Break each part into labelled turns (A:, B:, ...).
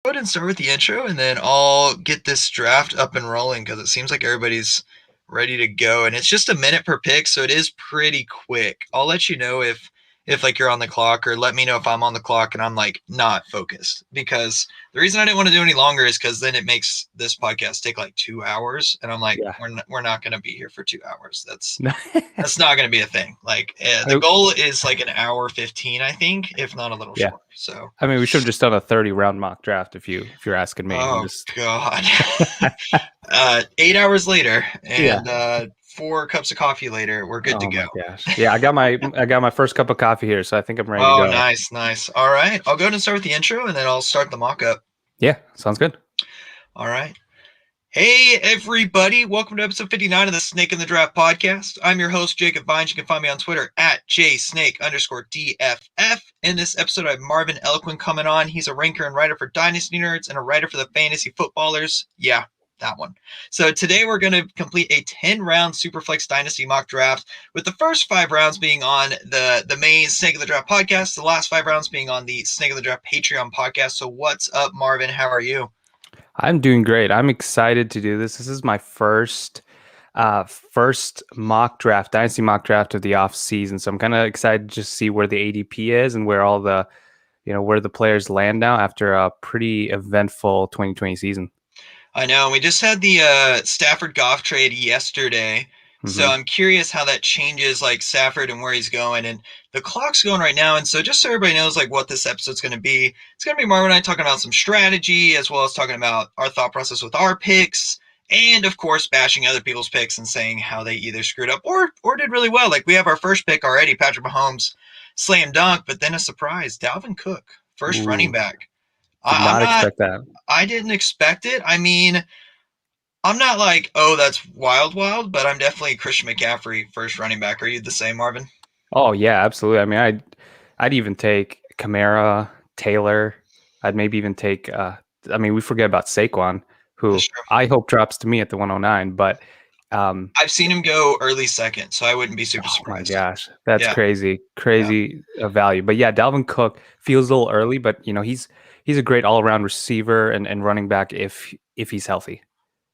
A: Go ahead and start with the intro, and then I'll get this draft up and rolling because it seems like everybody's ready to go. And it's just a minute per pick, so it is pretty quick. I'll let you know if like you're on the clock, or let me know if I'm on the clock and I'm like not focused. Because the reason I didn't want to do any longer is because then it makes this podcast take like 2 hours, and I'm like,
B: Yeah.
A: we're not going to be here for 2 hours. That's
B: I
A: that's not going to be a thing. Like the goal is like an hour 15, I think, if not a little
B: yeah.
A: short. So
B: I mean, we should have just done a 30-round mock draft if you're asking me.
A: oh God. 8 hours later
B: Yeah.
A: and 4 cups of coffee later, we're good to
B: Oh
A: go.
B: my gosh. Yeah, I got my first cup of coffee here, so I think I'm ready to
A: Oh,
B: go.
A: nice, nice. All right. I'll go ahead and start with the intro, and then I'll start the mock up.
B: Yeah, sounds good.
A: All right. Hey, everybody. Welcome to episode 59 of the Snake in the Draft podcast. I'm your host, Jacob Vines. You can find me on Twitter at jsnake_DFF. In this episode, I have Marvin Elequin coming on. He's a ranker and writer for Dynasty Nerds and a writer for the Fantasy Footballers. Yeah, that one. So today we're going to complete a 10-round Superflex Dynasty mock draft, with the first 5 rounds being on the main Snake in the Draft podcast, the last 5 rounds being on the Snake in the Draft Patreon podcast. So what's up, Marvin? How are you?
B: I'm doing great. I'm excited to do this. This is my first mock draft, dynasty mock draft of the off season. So I'm kind of excited to just see where the ADP is and where all the, where the players land now after a pretty eventful 2020 season.
A: I know. We just had the Stafford Goff trade yesterday. So
B: Mm-hmm.
A: I'm curious how that changes like Stafford and where he's going. And the clock's going right now. And so just so everybody knows like what this episode's going to be, it's going to be Marvin and I talking about some strategy, as well as talking about our thought process with our picks. And of course, bashing other people's picks and saying how they either screwed up or did really well. Like we have our first pick already, Patrick Mahomes, slam dunk, but then a surprise, Dalvin Cook, first running
B: Ooh,
A: back.
B: did
A: I'm
B: not
A: not
B: expect that.
A: I didn't expect it. I mean, I'm not like, oh, that's wild, but I'm definitely Christian McCaffrey, first running back. Are you the same, Marvin?
B: Oh yeah, absolutely. I mean, I'd even take Kamara, Taylor. I'd maybe even take. I mean, we forget about Saquon,
A: That's
B: who
A: true.
B: I hope drops to me at the 109. But
A: I've seen him go early second, so I wouldn't be super
B: oh my
A: surprised.
B: gosh, that's
A: Yeah,
B: crazy,
A: yeah.
B: crazy value. But yeah, Dalvin Cook feels a little early, but he's a great all around receiver and running back if he's healthy.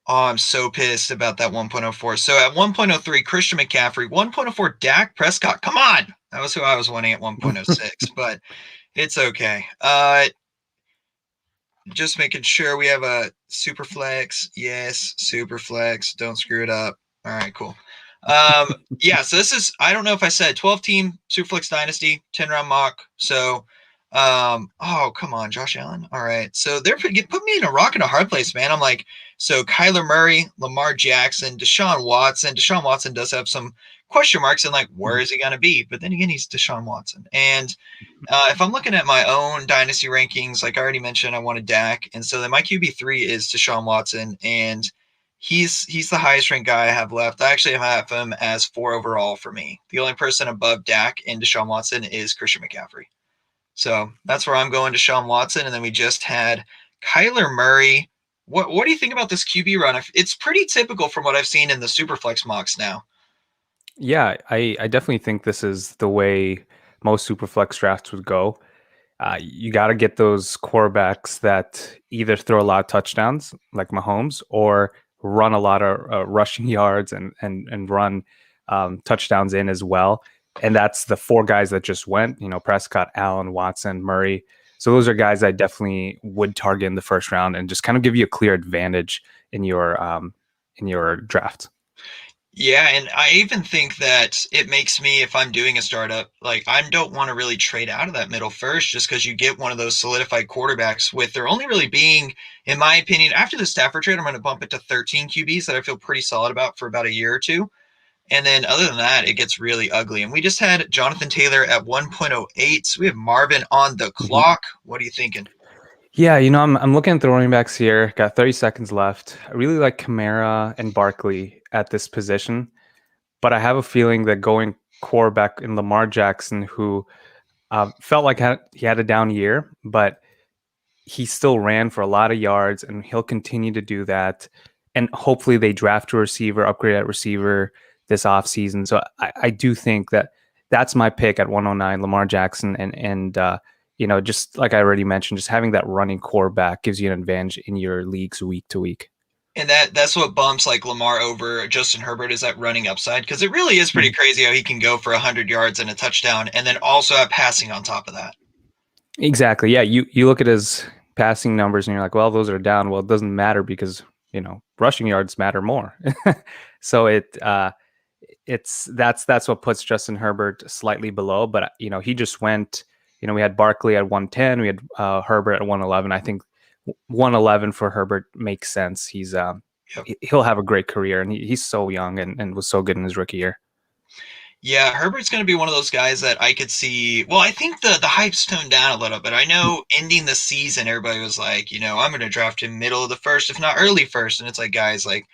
A: Oh, I'm so pissed about that 1.04. So at 1.03, Christian McCaffrey, 1.04, Dak Prescott. Come on. That was who I was wanting at 1.06, but it's okay. Just making sure we have a super flex. Yes, super flex. Don't screw it up. All right, cool. Yeah, so this is, I don't know if I said 12 team Superflex Dynasty, 10 round mock. So, oh, come on, Josh Allen. All right. So they're put me in a rock and a hard place, man. I'm like, so Kyler Murray, Lamar Jackson, Deshaun Watson. Deshaun Watson does have some question marks, and like, where is he going to be? But then again, he's Deshaun Watson. And if I'm looking at my own dynasty rankings, like I already mentioned, I wanted Dak, and so then my QB3 is Deshaun Watson, and he's the highest ranked guy I have left. I actually have him as 4 overall for me. The only person above Dak and Deshaun Watson is Christian McCaffrey. So that's where I'm going, Deshaun Watson, and then we just had Kyler Murray. What do you think about this QB run? It's pretty typical from what I've seen in the Superflex mocks now.
B: Yeah, I definitely think this is the way most super flex drafts would go. You got to get those quarterbacks that either throw a lot of touchdowns, like Mahomes, or run a lot of rushing yards and run touchdowns in as well. And that's the 4 guys that just went. Prescott, Allen, Watson, Murray. So those are guys I definitely would target in the first round and just kind of give you a clear advantage in your draft.
A: Yeah, and I even think that it makes me, if I'm doing a startup, like I don't want to really trade out of that middle first, just because you get one of those solidified quarterbacks with there only really being, in my opinion, after the Stafford trade, I'm going to bump it to 13 QBs that I feel pretty solid about for about a year or two. And then other than that, it gets really ugly. And we just had Jonathan Taylor at 1.08. So we have Marvin on the
B: Mhm.
A: clock. What are you thinking?
B: Yeah, I'm looking at the running backs here. Got 30 seconds left. I really like Kamara and Barkley at this position, but I have a feeling that going quarterback in Lamar Jackson, who felt like he had a down year, but he still ran for a lot of yards, and he'll continue to do that. And hopefully they draft a receiver, upgrade at receiver this offseason. So I do think that that's my pick at 109, Lamar Jackson, and just like I already mentioned, just having that running core back gives you an advantage in your leagues week to week.
A: And that's what bumps like Lamar over Justin Herbert is that running upside, because it really is pretty
B: Mhm.
A: crazy how he can go for 100 yards and a touchdown and then also have passing on top of that.
B: Exactly. Yeah. You look at his passing numbers and you're like, well, those are down. Well, it doesn't matter because, rushing yards matter more. So that's what puts Justin Herbert slightly below. But he just went. We had Barkley at 110, we had Herbert at 111. I think 111 for Herbert makes sense.
A: Yep.
B: He'll have a great career, and he's so young and was so good in his rookie year.
A: Yeah, Herbert's going to be one of those guys that I could see. Well, I think the hype's toned down a little bit. I know ending the season, everybody was like, I'm going to draft him middle of the first, if not early first. And it's like, guys, like,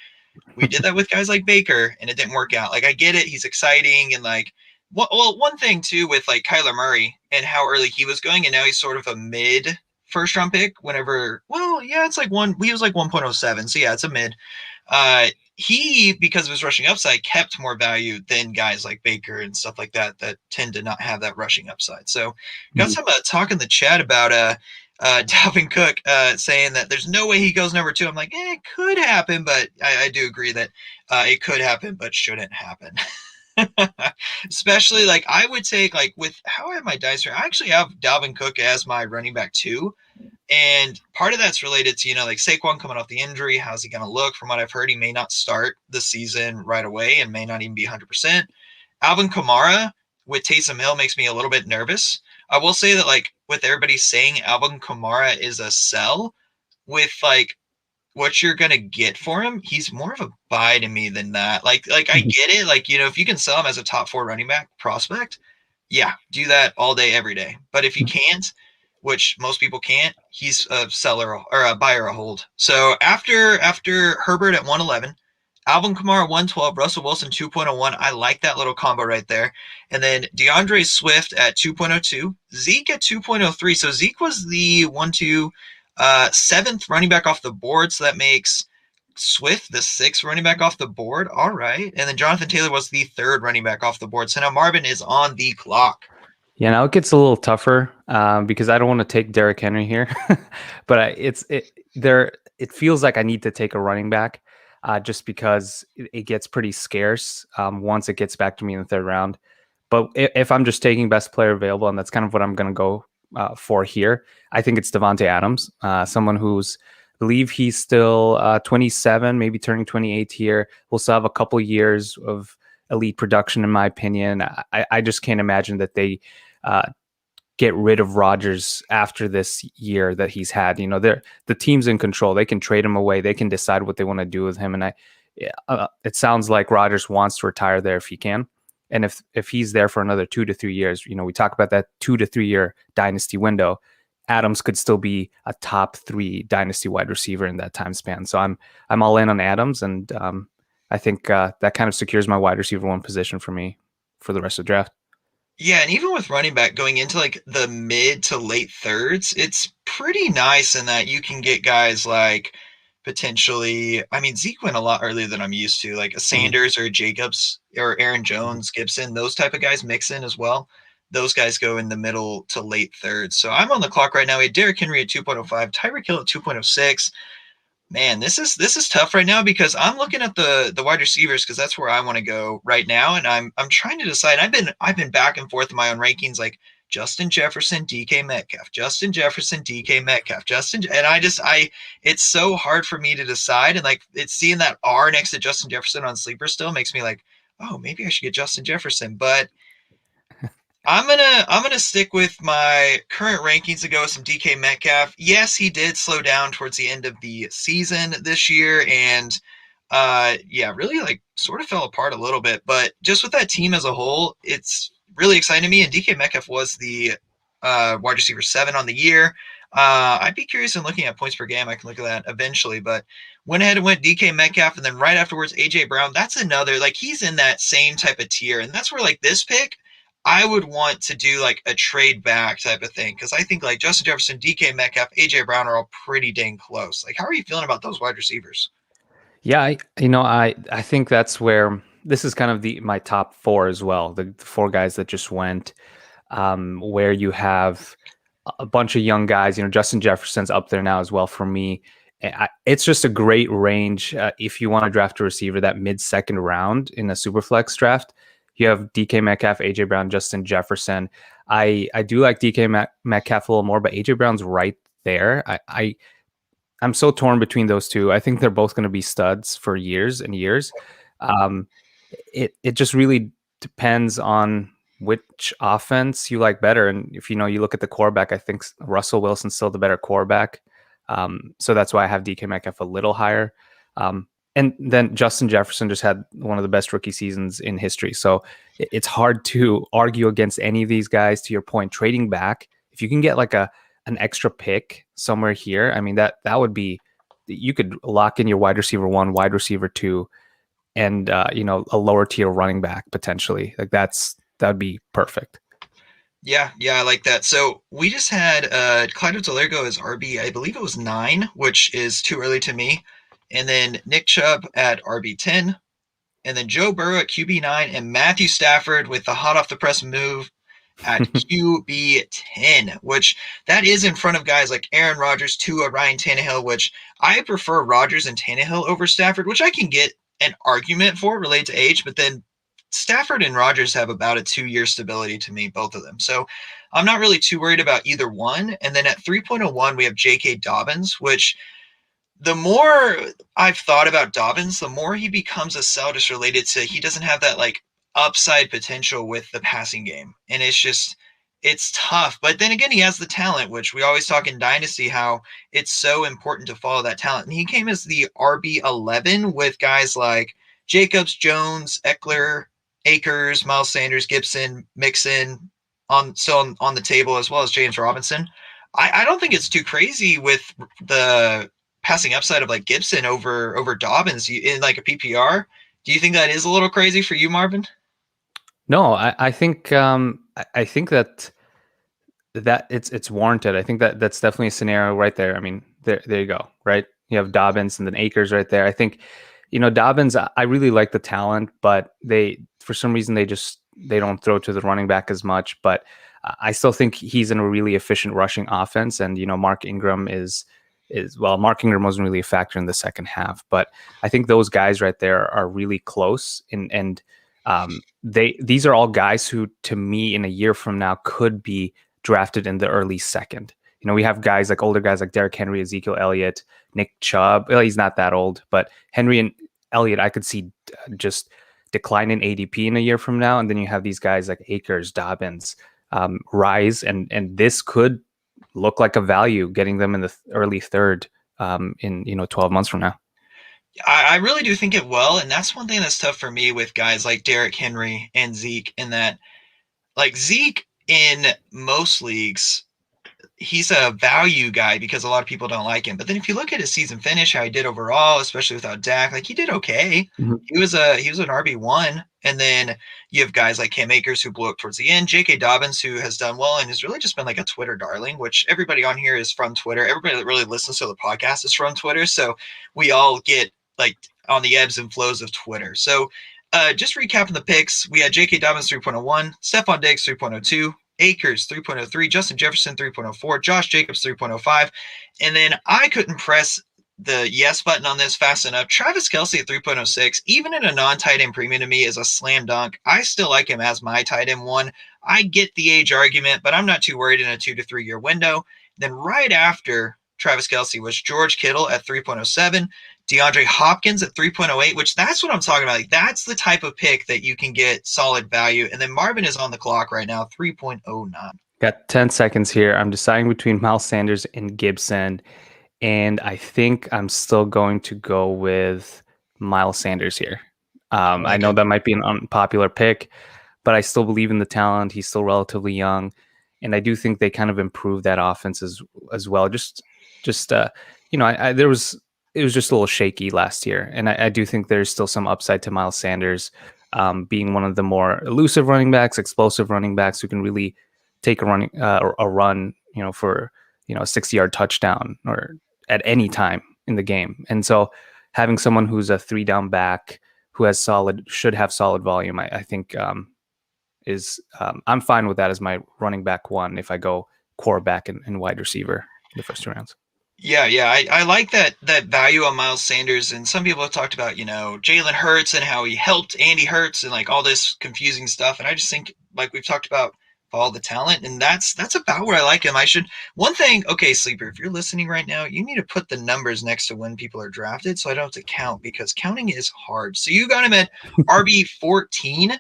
A: we did that with guys like Baker, and it didn't work out. Like, I get it. He's exciting. And, like, well, one thing, too, with, like, Kyler Murray and how early he was going, and now he's sort of a mid first round pick whenever, well, yeah, it's like he was like 1.07. So, yeah, it's a mid. He, because of his rushing upside, kept more value than guys like Baker and stuff like that tend to not have that rushing upside. So, got some talk in the chat about Dalvin Cook saying that there's no way he goes number 2. I'm like, it could happen, but I do agree that it could happen, but shouldn't happen. Especially like I would take like with how I have my dice here. I actually have Dalvin Cook as my running back 2. And part of that's related to, like Saquon coming off the injury. How's he going to look? From what I've heard, he may not start the season right away and may not even be 100%. Alvin Kamara with Taysom Hill makes me a little bit nervous. I will say that, like, with everybody saying Alvin Kamara is a sell, with like what you're gonna get for him, he's more of a buy to me than that. Like I get it. Like, if you can sell him as a top 4 running back prospect, yeah, do that all day, every day. But if you can't, which most people can't, he's a seller or a buyer or a hold. So after Herbert at 111, Alvin Kamara 112, Russell Wilson 2.01. I like that little combo right there. And then DeAndre Swift at 2.02, Zeke at 2.03. So Zeke was the 7th running back off the board. So that makes Swift the 6th running back off the board. All right. And then Jonathan Taylor was the 3rd running back off the board. So now Marvin is on the clock.
B: Yeah, now it gets a little tougher because I don't want to take Derrick Henry here, but it feels like I need to take a running back just because it gets pretty scarce once it gets back to me in the 3rd round. But if I'm just taking best player available, and that's kind of what I'm going to go for here, I think it's Devontae Adams, someone who's I believe he's still 27, maybe turning 28 here. We'll still have a couple years of elite production, in my opinion. I just can't imagine that they get rid of Rodgers after this year that he's had. The team's in control. They can trade him away. They can decide what they want to do with him. And it sounds like Rodgers wants to retire there if he can. And if he's there for another 2 to 3 years, we talk about that 2 to 3 year dynasty window. Adams could still be a top 3 dynasty wide receiver in that time span. So I'm all in on Adams, and I think that kind of secures my wide receiver 1 position for me for the rest of the draft.
A: Yeah, and even with running back going into like the mid to late thirds, it's pretty nice in that you can get guys like potentially, I mean, Zeke went a lot earlier than I'm used to, like a Sanders or a Jacobs or Aaron Jones, Gibson, those type of guys mix in as well. Those guys go in the middle to late thirds. So I'm on the clock right now. We had Derrick Henry at 2.05, Tyreek Hill at 2.06. Man, this is tough right now because I'm looking at the wide receivers because that's where I want to go right now, and I'm trying to decide. I've been back and forth in my own rankings, like Justin Jefferson, DK Metcalf, Justin Jefferson, DK Metcalf, and it's so hard for me to decide, and like it's seeing that R next to Justin Jefferson on sleeper still makes me like, oh, maybe I should get Justin Jefferson, but I'm gonna stick with my current rankings to go with some DK Metcalf. Yes, he did slow down towards the end of the season this year, and yeah, really like sort of fell apart a little bit. But just with that team as a whole, it's really exciting to me. And DK Metcalf was the wide receiver 7 on the year. I'd be curious in looking at points per game. I can look at that eventually, but went ahead and went DK Metcalf, and then right afterwards AJ Brown. That's another, like, he's in that same type of tier, and that's where like this pick I would want to do like a trade back type of thing, because I think like Justin Jefferson, DK Metcalf, AJ Brown are all pretty dang close. Like, how are you feeling about those wide receivers?
B: Yeah, I think that's where this is kind of my top 4 as well. The 4 guys that just went, where you have a bunch of young guys. Justin Jefferson's up there now as well for me. It's just a great range if you want to draft a receiver that mid-second round in a super flex draft. You have DK Metcalf, AJ Brown, Justin Jefferson. I do like DK Metcalf a little more, but AJ Brown's right there. I'm so torn between those two. I think they're both going to be studs for years and years. Um, it just really depends on which offense you like better. And if you look at the quarterback, I think Russell Wilson's still the better quarterback. So that's why I have DK Metcalf a little higher. And then Justin Jefferson just had one of the best rookie seasons in history. So it's hard to argue against any of these guys. To your point, trading back, if you can get like an extra pick somewhere here, I mean, that would be, you could lock in your wide receiver 1, wide receiver 2, and a lower tier running back potentially. Like that'd be perfect.
A: Yeah, I like that. So we just had Clyde Otolergo as RB, I believe it was 9, which is too early to me. And then Nick Chubb at RB 10. And then Joe Burrow at QB 9. And Matthew Stafford with the hot off the press move at QB 10, which that is in front of guys like Aaron Rodgers, Tua, Ryan Tannehill, which I prefer Rodgers and Tannehill over Stafford, which I can get an argument for related to age, but then Stafford and Rodgers have about a 2-year stability to me, both of them. So I'm not really too worried about either one. And then at 3.01, we have J.K. Dobbins, which the more I've thought about Dobbins, the more he becomes a sell just related to he doesn't have that like upside potential with the passing game. And it's tough. But then again, he has the talent, which we always talk in Dynasty, how it's so important to follow that talent. And he came as the RB11 with guys like Jacobs, Jones, Eckler, Akers, Miles Sanders, Gibson, Mixon still on the table, as well as James Robinson. I don't think it's too crazy with the passing upside of like Gibson over Dobbins in like a PPR. Do you think that is a little crazy for you, Marvin?
B: No, I think I think that it's warranted. I think that's definitely a scenario right there. I mean, there you go, right? You have Dobbins and then Akers right there. I think, Dobbins, I really like the talent, but for some reason they don't throw to the running back as much. But I still think he's in a really efficient rushing offense, and Mark Ingram Mark Ingram wasn't really a factor in the second half, but I think those guys right there are really close, and these are all guys who, to me, in a year from now, could be drafted in the early second. We have guys like older guys like Derrick Henry, Ezekiel Elliott, Nick Chubb. Well, he's not that old, but Henry and Elliott, I could see just decline in ADP in a year from now. And then you have these guys like Akers, Dobbins, rise, and this could look like a value getting them in the early third in 12 months from now.
A: I really do think it will, and that's one thing that's tough for me with guys like Derrick Henry and Zeke, in that like Zeke in most leagues, he's a value guy because a lot of people don't like him. But then if you look at his season finish, how he did overall, especially without Dak, like he did okay.
B: Mm-hmm.
A: He was an RB1. And then you have guys like Cam Akers who blew up towards the end, J.K. Dobbins who has done well and has really just been like a Twitter darling, which everybody on here is from Twitter. Everybody that really listens to the podcast is from Twitter. So we all get like on the ebbs and flows of Twitter. So just recapping the picks, we had J.K. Dobbins 3.01, Stephon Diggs 3.02, Akers 3.03, Justin Jefferson 3.04, Josh Jacobs 3.05, and then I couldn't press the yes button on this fast enough. Travis Kelce at 3.06, even in a non-tight end premium, to me is a slam dunk. I still like him as my tight end 1. I get the age argument, but I'm not too worried in a 2 to 3 year window. Then right after Travis Kelce was George Kittle at 3.07, DeAndre Hopkins at 3.08, which that's what I'm talking about. Like, that's the type of pick that you can get solid value. And then Marvin is on the clock right now, 3.09.
B: Got 10 seconds here. I'm deciding between Miles Sanders and Gibson, and I think I'm still going to go with Miles Sanders here. I know that might be an unpopular pick, but I still believe in the talent. He's still relatively young, and I do think they kind of improved that offense as well. It was just a little shaky last year. And I do think there's still some upside to Miles Sanders being one of the more elusive running backs, explosive running backs who can really take a run, for, a 60-yard touchdown or at any time in the game. And so having someone who's a 3-down back who should have solid volume, I think I'm fine with that as my running back 1 if I go quarterback and wide receiver in the first 2 rounds.
A: Yeah, yeah, I like that value on Miles Sanders, and some people have talked about Jalen Hurts and how he helped Andy Hurts and like all this confusing stuff, and I just think like we've talked about all the talent, and that's about where I like him. I should one thing, okay, Sleeper, if you're listening right now, you need to put the numbers next to when people are drafted, so I don't have to count because counting is hard. So you got him at RB 14,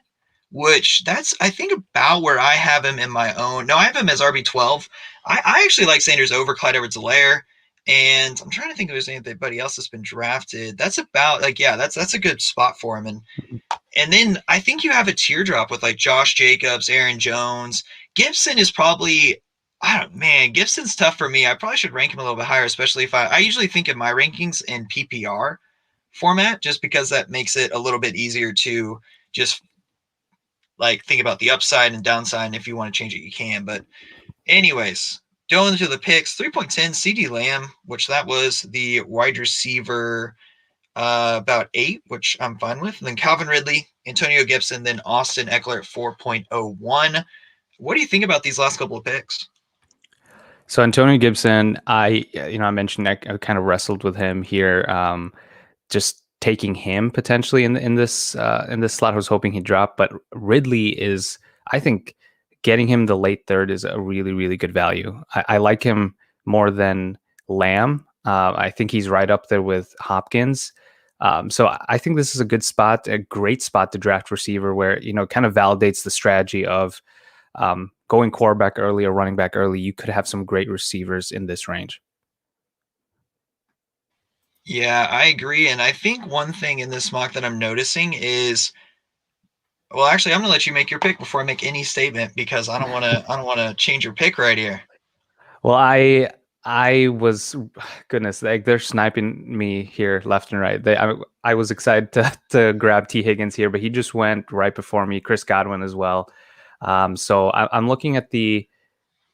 A: which that's I think about where I have him in my own. No, I have him as RB 12. I actually like Sanders over Clyde Edwards-Helaire. And I'm trying to think if there's anybody else that's been drafted. That's about like, yeah, that's a good spot for him. And then I think you have a teardrop with like Josh Jacobs, Aaron Jones. Gibson is probably, I don't man, Gibson's tough for me. I probably should rank him a little bit higher, especially if I usually think of my rankings in PPR format, just because that makes it a little bit easier to just like think about the upside and downside. And if you want to change it, you can. But anyways, going into the picks, 3.10, CD Lamb, which that was the wide receiver, about 8, which I'm fine with. And then Calvin Ridley, Antonio Gibson, then Austin Eckler at 4.01. What do you think about these last couple of picks?
B: So Antonio Gibson, I mentioned I kind of wrestled with him here, just taking him potentially in this slot. I was hoping he'd drop, but Ridley is, I think, getting him the late third is a really, really good value. I like him more than Lamb. I think he's right up there with Hopkins. So I think this is a good spot, a great spot to draft receiver where, kind of validates the strategy of going quarterback early or running back early. You could have some great receivers in this range.
A: Yeah, I agree. And I think one thing in this mock that I'm noticing is, well, actually, I'm gonna let you make your pick before I make any statement because I don't want to change your pick right here.
B: Well, I was, goodness, like they're sniping me here left and right. I was excited to grab T. Higgins here, but he just went right before me. Chris Godwin as well. So I'm looking at the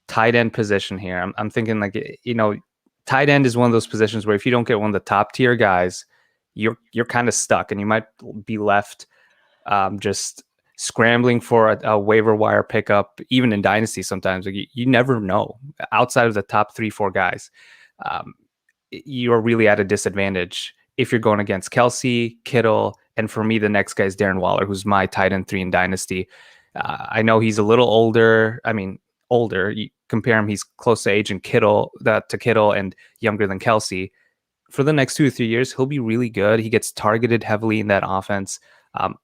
B: tight end position here. I'm thinking like, tight end is one of those positions where if you don't get one of the top tier guys, you're kind of stuck, and you might be left just scrambling for a waiver wire pickup, even in Dynasty sometimes. Like you never know. Outside of the top 3-4 guys, you're really at a disadvantage if you're going against Kelsey, Kittle, and for me, the next guy is Darren Waller, who's my tight end 3 in Dynasty. I know he's a little older. I mean, older. You compare him, he's close to age and Kittle and younger than Kelsey. For the next 2 or 3 years, he'll be really good. He gets targeted heavily in that offense.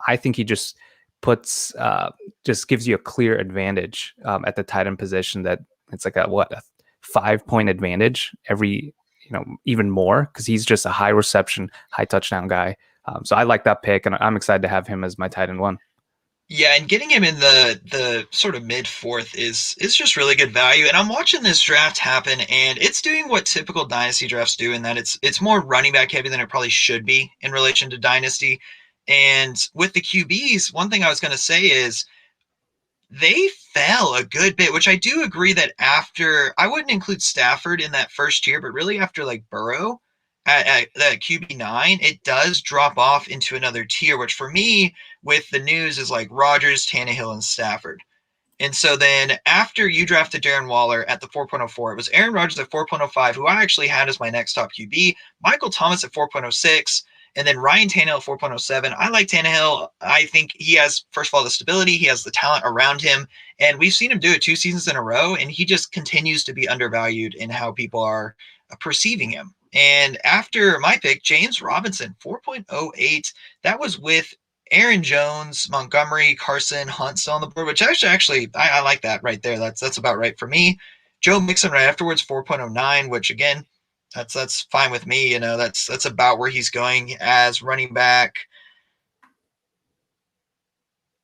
B: I think he just gives you a clear advantage at the tight end position. That it's like a 5-point advantage every, even more, because he's just a high reception, high touchdown guy. So I like that pick, and I'm excited to have him as my tight end 1.
A: Yeah, and getting him in the sort of mid fourth is just really good value. And I'm watching this draft happen, and it's doing what typical dynasty drafts do, in that it's more running back heavy than it probably should be in relation to dynasty. And with the QBs, one thing I was going to say is they fell a good bit, which I do agree that after, I wouldn't include Stafford in that first tier, but really after like Burrow at that QB9, it does drop off into another tier, which for me with the news is like Rodgers, Tannehill, and Stafford. And so then after you drafted Darren Waller at the 4.04, it was Aaron Rodgers at 4.05, who I actually had as my next top QB, Michael Thomas at 4.06, and then Ryan Tannehill at 4.07. I like Tannehill. I think he has, first of all, the stability. He has the talent around him. And we've seen him do it 2 seasons in a row, and he just continues to be undervalued in how people are perceiving him. And after my pick, James Robinson, 4.08. That was with Aaron Jones, Montgomery, Carson, Hunt still on the board, which actually I like that right there. That's about right for me. Joe Mixon right afterwards, 4.09, which again, that's fine with me. That's about where he's going as running back.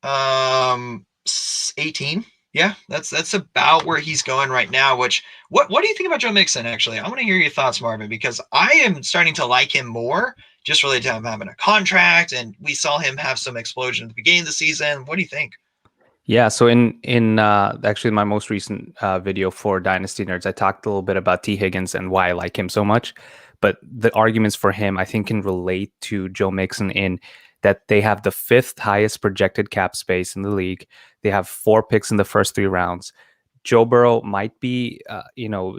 A: 18. Yeah, that's about where he's going right now. Which what do you think about Joe Mixon? Actually, I want to hear your thoughts, Marvin, because I am starting to like him more, just related to him having a contract, and we saw him have some explosion at the beginning of the season. What do you think?
B: Yeah, so in actually my most recent video for Dynasty Nerds, I talked a little bit about T. Higgins and why I like him so much. But the arguments for him, I think, can relate to Joe Mixon in that they have the 5th highest projected cap space in the league. They have 4 picks in the first 3 rounds. Joe Burrow might be,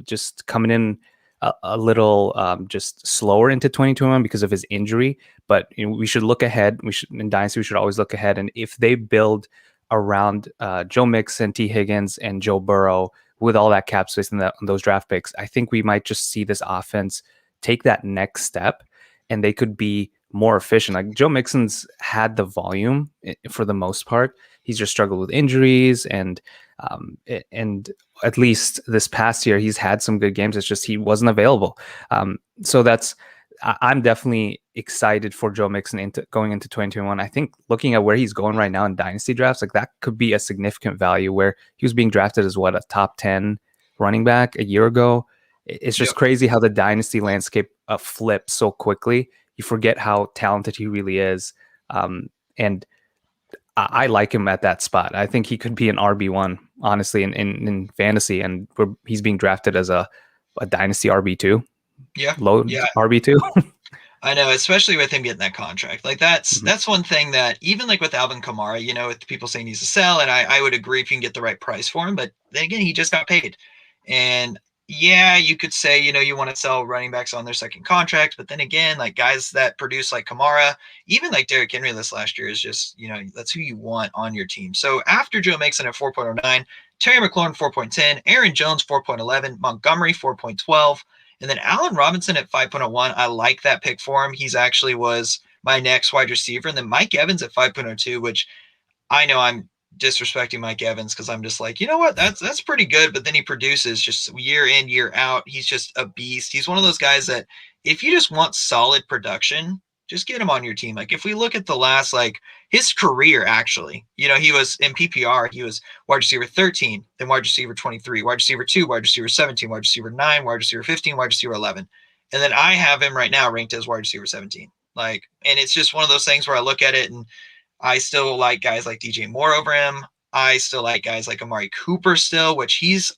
B: just coming in a little just slower into 2021 because of his injury. But we should look ahead. We should in Dynasty, we should always look ahead. And if they build around Joe Mixon, T. Higgins, and Joe Burrow with all that cap space and those draft picks, I think we might just see this offense take that next step, and they could be more efficient. Like Joe Mixon's had the volume for the most part. He's just struggled with injuries, and at least this past year he's had some good games. It's just he wasn't available. So I'm definitely excited for Joe Mixon going into 2021. I think looking at where he's going right now in dynasty drafts, like that could be a significant value, where he was being drafted as a top 10 running back a year ago. It's just crazy how the dynasty landscape flips so quickly. You forget how talented he really is. And I like him at that spot. I think he could be an RB1, honestly, in fantasy. And he's being drafted as a dynasty RB2.
A: Yeah.
B: Low RB2.
A: I know, especially with him getting that contract. Like that's one thing that even like with Alvin Kamara, with people saying he's a sell, and I would agree if you can get the right price for him. But then again, he just got paid. And yeah, you could say, you want to sell running backs on their second contract. But then again, like guys that produce like Kamara, even like Derrick Henry this last year is just, that's who you want on your team. So after Joe Mixon at 4.09, Terry McLaurin 4.10, Aaron Jones 4.11, Montgomery 4.12, and then Allen Robinson at 5.01. I like that pick for him. He's actually was my next wide receiver. And then Mike Evans at 5.02, which I know I'm disrespecting Mike Evans because I'm just like, you know what, that's pretty good. But then he produces just year in, year out. He's just a beast. He's one of those guys that if you just want solid production, just get him on your team. Like if we look at the last, like his career, actually, he was in PPR, he was wide receiver 13, then wide receiver 23, wide receiver 2, wide receiver 17, wide receiver 9, wide receiver 15, wide receiver 11. And then I have him right now ranked as wide receiver 17. Like, and it's just one of those things where I look at it and I still like guys like DJ Moore over him. I still like guys like Amari Cooper still, which he's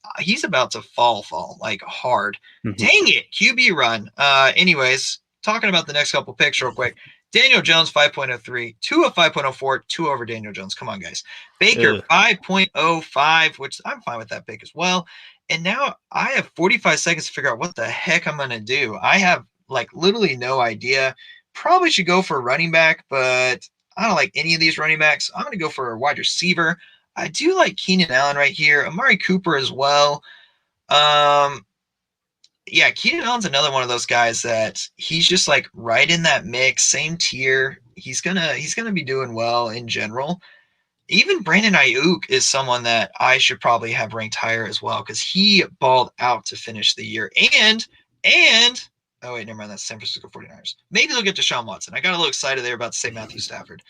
A: about to fall like hard. Mm-hmm. Dang it, QB run. Anyways, talking about the next couple picks real quick. Daniel Jones 5.03, Tua 5.04, Tua over Daniel Jones. Come on, guys. Baker 5.05, which I'm fine with that pick as well. And now I have 45 seconds to figure out what the heck I'm gonna do. I have like literally no idea. Probably should go for a running back, but I don't like any of these running backs. I'm going to go for a wide receiver. I do like Keenan Allen right here. Amari Cooper as well. Yeah, Keenan Allen's another one of those guys that he's just like right in that mix, same tier. He's gonna be doing well in general. Even Brandon Ayuk is someone that I should probably have ranked higher as well because he balled out to finish the year. And oh, wait, never mind. That's San Francisco 49ers. Maybe they'll get Deshaun Watson. I got a little excited there about to say Matthew Stafford.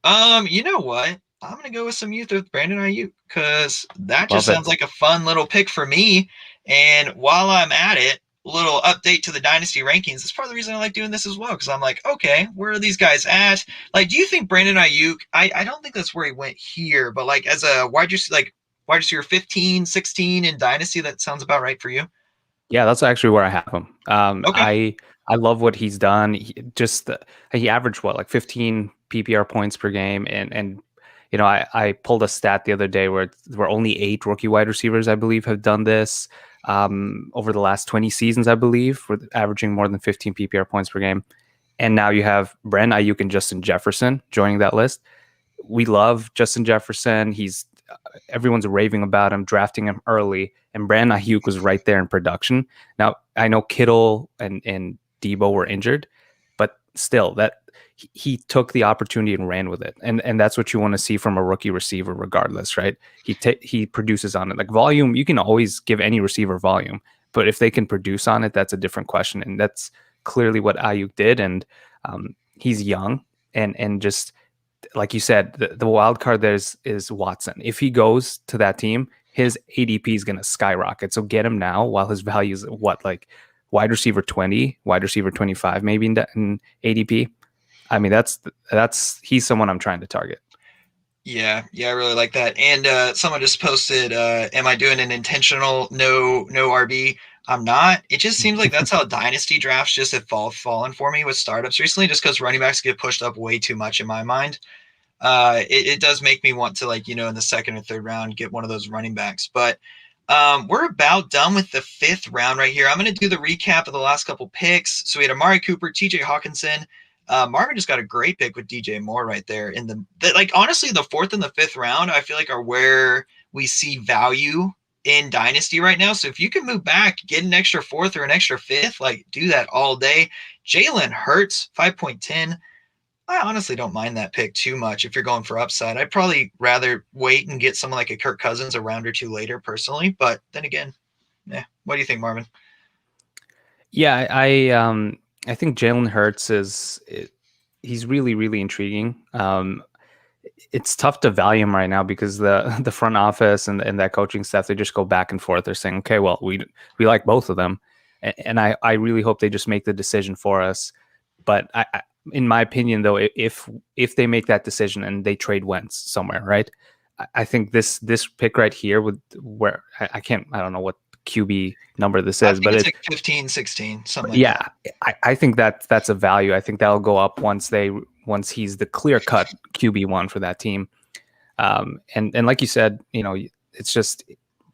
A: You know what? I'm going to go with some youth with Brandon Ayuk because that just sounds like a fun little pick for me. And while I'm at it, a little update to the Dynasty rankings. That's part of the reason I like doing this as well because I'm like, okay, where are these guys at? Like, do you think Brandon Ayuk, I don't think that's where he went here, but like as a wide receiver 15, 16 in Dynasty, that sounds about right for you?
B: Yeah, that's actually where I have him.
A: Okay.
B: I love what he's done. He averaged like 15 PPR points per game, and I pulled a stat the other day where only 8 rookie wide receivers, I believe, have done this over the last 20 seasons. I believe, with averaging more than 15 PPR points per game. And now you have Brandon Ayuk and Justin Jefferson joining that list. We love Justin Jefferson. Everyone's raving about him, drafting him early, and Brandon Ayuk was right there in production. Now, I know Kittle and Debo were injured, but still, that he took the opportunity and ran with it, and that's what you want to see from a rookie receiver, regardless, right? He produces on it. Like volume, you can always give any receiver volume, but if they can produce on it, that's a different question, and that's clearly what Ayuk did. And he's young, and just like you said, the wild card there is Watson. If he goes to that team, his ADP is going to skyrocket. So get him now while his value is like wide receiver 20, wide receiver 25, maybe in ADP. I mean, he's someone I'm trying to target.
A: Yeah, I really like that. And someone just posted, am I doing an intentional no RB? I'm not. It just seems like that's how dynasty drafts just have fallen for me with startups recently, just because running backs get pushed up way too much in my mind. It does make me want to, like, in the second or third round, get one of those running backs. But We're about done with the 5th round right here. I'm going to do the recap of the last couple picks. So we had Amari Cooper, TJ Hawkinson. Marvin just got a great pick with DJ Moore right there. In honestly, the 4th and the 5th round, I feel like are where we see value in Dynasty right now. So if you can move back, get an extra 4th or an extra 5th, like do that all day. Jalen Hurts, 5.10. I honestly don't mind that pick too much if you're going for upside. I'd probably rather wait and get someone like a Kirk Cousins a round or two later personally. But then again, what do you think, Marvin?
B: Yeah, I think Jalen Hurts he's really, really intriguing. It's tough to value him right now because the front office and that coaching staff, they just go back and forth. They're saying, okay, well, we like both of them. And I really hope they just make the decision for us. But in my opinion, though, if they make that decision and they trade Wentz somewhere, right? I think this pick right here I don't know what QB number this is, but
A: it's like 15, 16, something like
B: that. I think that's a value. I think that'll go up once he's the clear cut QB1 for that team. And like you said, it's just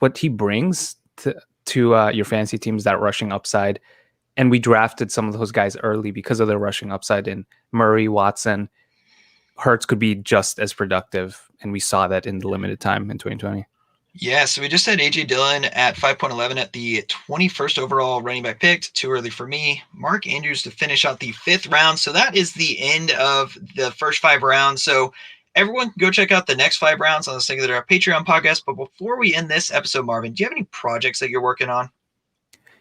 B: what he brings to your fantasy teams, that rushing upside. And we drafted some of those guys early because of their rushing upside in Murray, Watson. Hurts could be just as productive, and we saw that in the limited time in 2020.
A: Yeah, so we just had A.J. Dillon at 5.11 at the 21st overall running back picked. Too early for me. Mark Andrews to finish out the 5th round. So that is the end of the first 5 rounds. So everyone can go check out the next 5 rounds on the Snake of the Draft Patreon podcast. But before we end this episode, Marvin, do you have any projects that you're working on?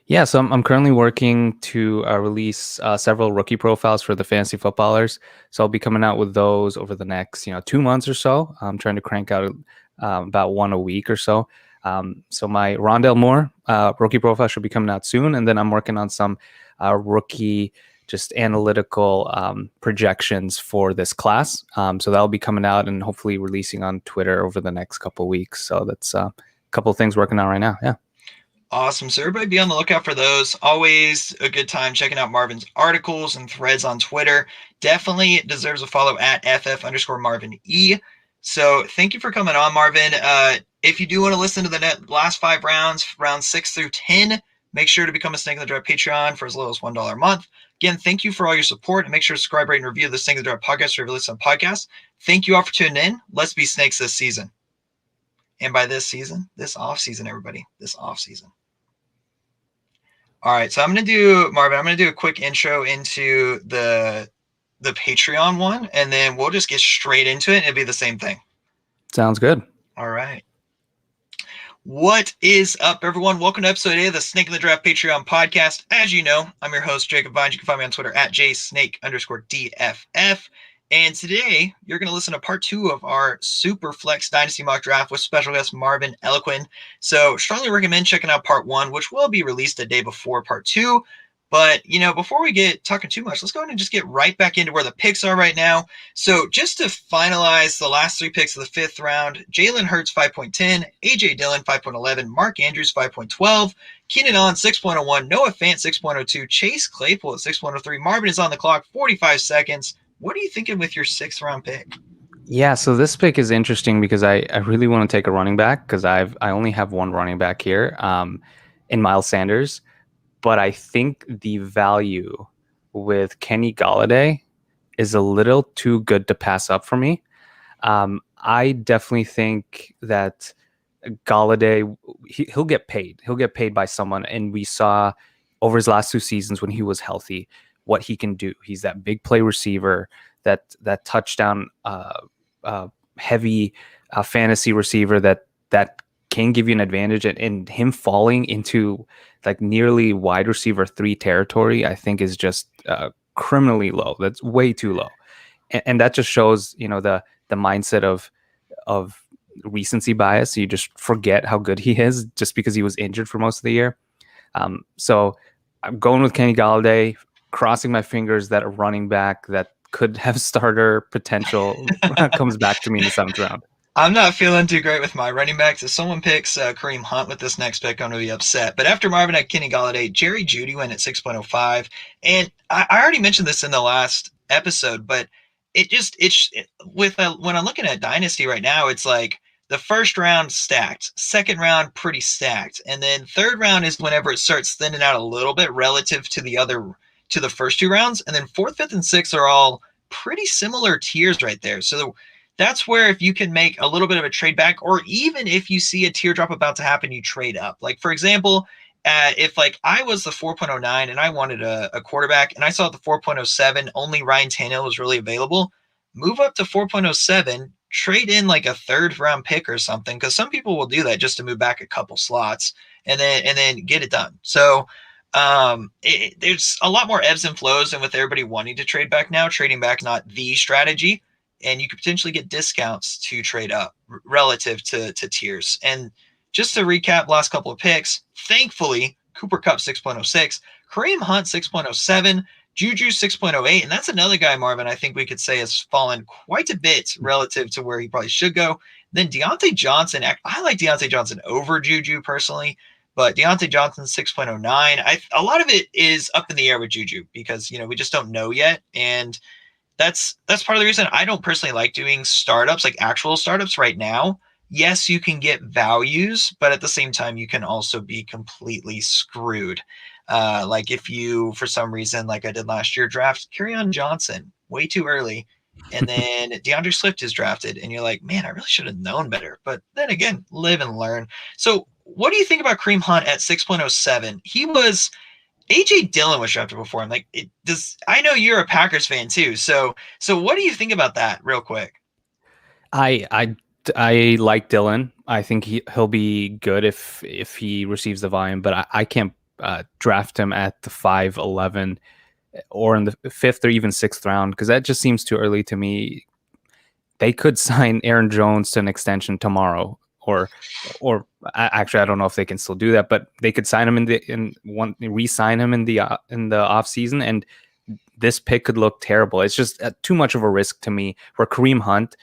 B: Yeah, so I'm currently working to release several rookie profiles for the fantasy footballers. So I'll be coming out with those over the next 2 months or so. I'm trying to crank out about one a week or so. So my Rondale Moore rookie profile should be coming out soon, and then I'm working on some rookie just analytical projections for this class. So that'll be coming out and hopefully releasing on Twitter over the next couple of weeks. So that's a couple of things working on right now. Yeah.
A: Awesome. So everybody be on the lookout for those. Always a good time checking out Marvin's articles and threads on Twitter. Definitely deserves a follow at FF_MarvinE. So thank you for coming on, Marvin. If you do want to listen to the last 5 rounds, rounds 6 through 10, make sure to become a Snake in the Draft Patreon for as low as $1 a month. Again, thank you for all your support, and make sure to subscribe, rate, and review the Snake in the Draft podcast or listen on podcasts. Thank you all for tuning in. Let's be snakes this season. And by this season, this off season, everybody, this off season. All right, so I'm going to do a quick intro into the Patreon one, and then we'll just get straight into it. It'll be the same thing.
B: Sounds good.
A: All right. What is up, everyone? Welcome to episode 8 of the Snake in the Draft Patreon podcast. As you know, I'm your host, Jacob Vines. You can find me on Twitter at jsnake_DFF. And today, you're going to listen to part 2 of our Super Flex Dynasty mock draft with special guest Marvin Elequin. So strongly recommend checking out part 1, which will be released a day before part 2. But, before we get talking too much, let's go ahead and just get right back into where the picks are right now. So just to finalize the last 3 picks of the 5th round, Jalen Hurts 5.10, A.J. Dillon 5.11, Mark Andrews 5.12, Keenan Allen 6.01, Noah Fant 6.02, Chase Claypool at 6.03. Marvin is on the clock, 45 seconds. What are you thinking with your 6th round pick?
B: Yeah, so this pick is interesting because I really want to take a running back because I only have one running back here in Miles Sanders. But I think the value with Kenny Golladay is a little too good to pass up for me. I definitely think that Golladay, he'll get paid. He'll get paid by someone. And we saw over his last 2 seasons when he was healthy what he can do. He's that big play receiver, that touchdown heavy fantasy receiver that can give you an advantage. And him falling into like nearly wide receiver 3 territory, I think is just criminally low. That's way too low. And that just shows, the mindset of recency bias. You just forget how good he is just because he was injured for most of the year. So I'm going with Kenny Golladay, crossing my fingers that a running back that could have starter potential comes back to me in the 7th round.
A: I'm not feeling too great with my running backs. If someone picks Kareem Hunt with this next pick, I'm going to be upset. But after Marvin had Kenny Golladay, Jerry Jeudy went at 6.05. And I already mentioned this in the last episode, but when I'm looking at Dynasty right now, it's like the first round stacked, second round pretty stacked, and then third round is whenever it starts thinning out a little bit relative to the first two rounds, and then fourth, fifth, and sixth are all pretty similar tiers right there. So that's where if you can make a little bit of a trade back, or even if you see a teardrop about to happen, you trade up. Like for example, if like I was the 4.09 and I wanted a quarterback and I saw the 4.07, only Ryan Tannehill was really available, move up to 4.07, trade in like a third round pick or something, because some people will do that just to move back a couple slots and then get it done. So there's a lot more ebbs and flows, and with everybody wanting to trade back now, trading back not the strategy, and you could potentially get discounts to trade up relative to tiers. And just to recap, last couple of picks, thankfully, Cooper Kupp 6.06, Kareem Hunt 6.07, Juju 6.08, and that's another guy, Marvin, I think we could say has fallen quite a bit relative to where he probably should go. Then Deontay Johnson, I like Deontay Johnson over Juju personally, but Deontay Johnson 6.09. A lot of it is up in the air with Juju because we just don't know yet, and that's part of the reason I don't personally like doing startups, like actual startups right now. Yes, you can get values, but at the same time, you can also be completely screwed. Like if you, for some reason, like I did last year, draft Kerryon Johnson way too early, and then DeAndre Swift is drafted, and you're like, man, I really should have known better. But then again, live and learn. So what do you think about Kareem Hunt at 6.07? He was AJ Dillon was drafted before him. Like, I know you're a Packers fan too. So what do you think about that, real quick?
B: I like Dillon. I think he'll be good if he receives the volume, but I can't draft him at the 5'11" or in the fifth or even sixth round because that just seems too early to me. They could sign Aaron Jones to an extension tomorrow, or actually I don't know if they can still do that, but they could sign him re-sign him in the off season, and this pick could look terrible. It's just too much of a risk to me. Where Kareem Hunt,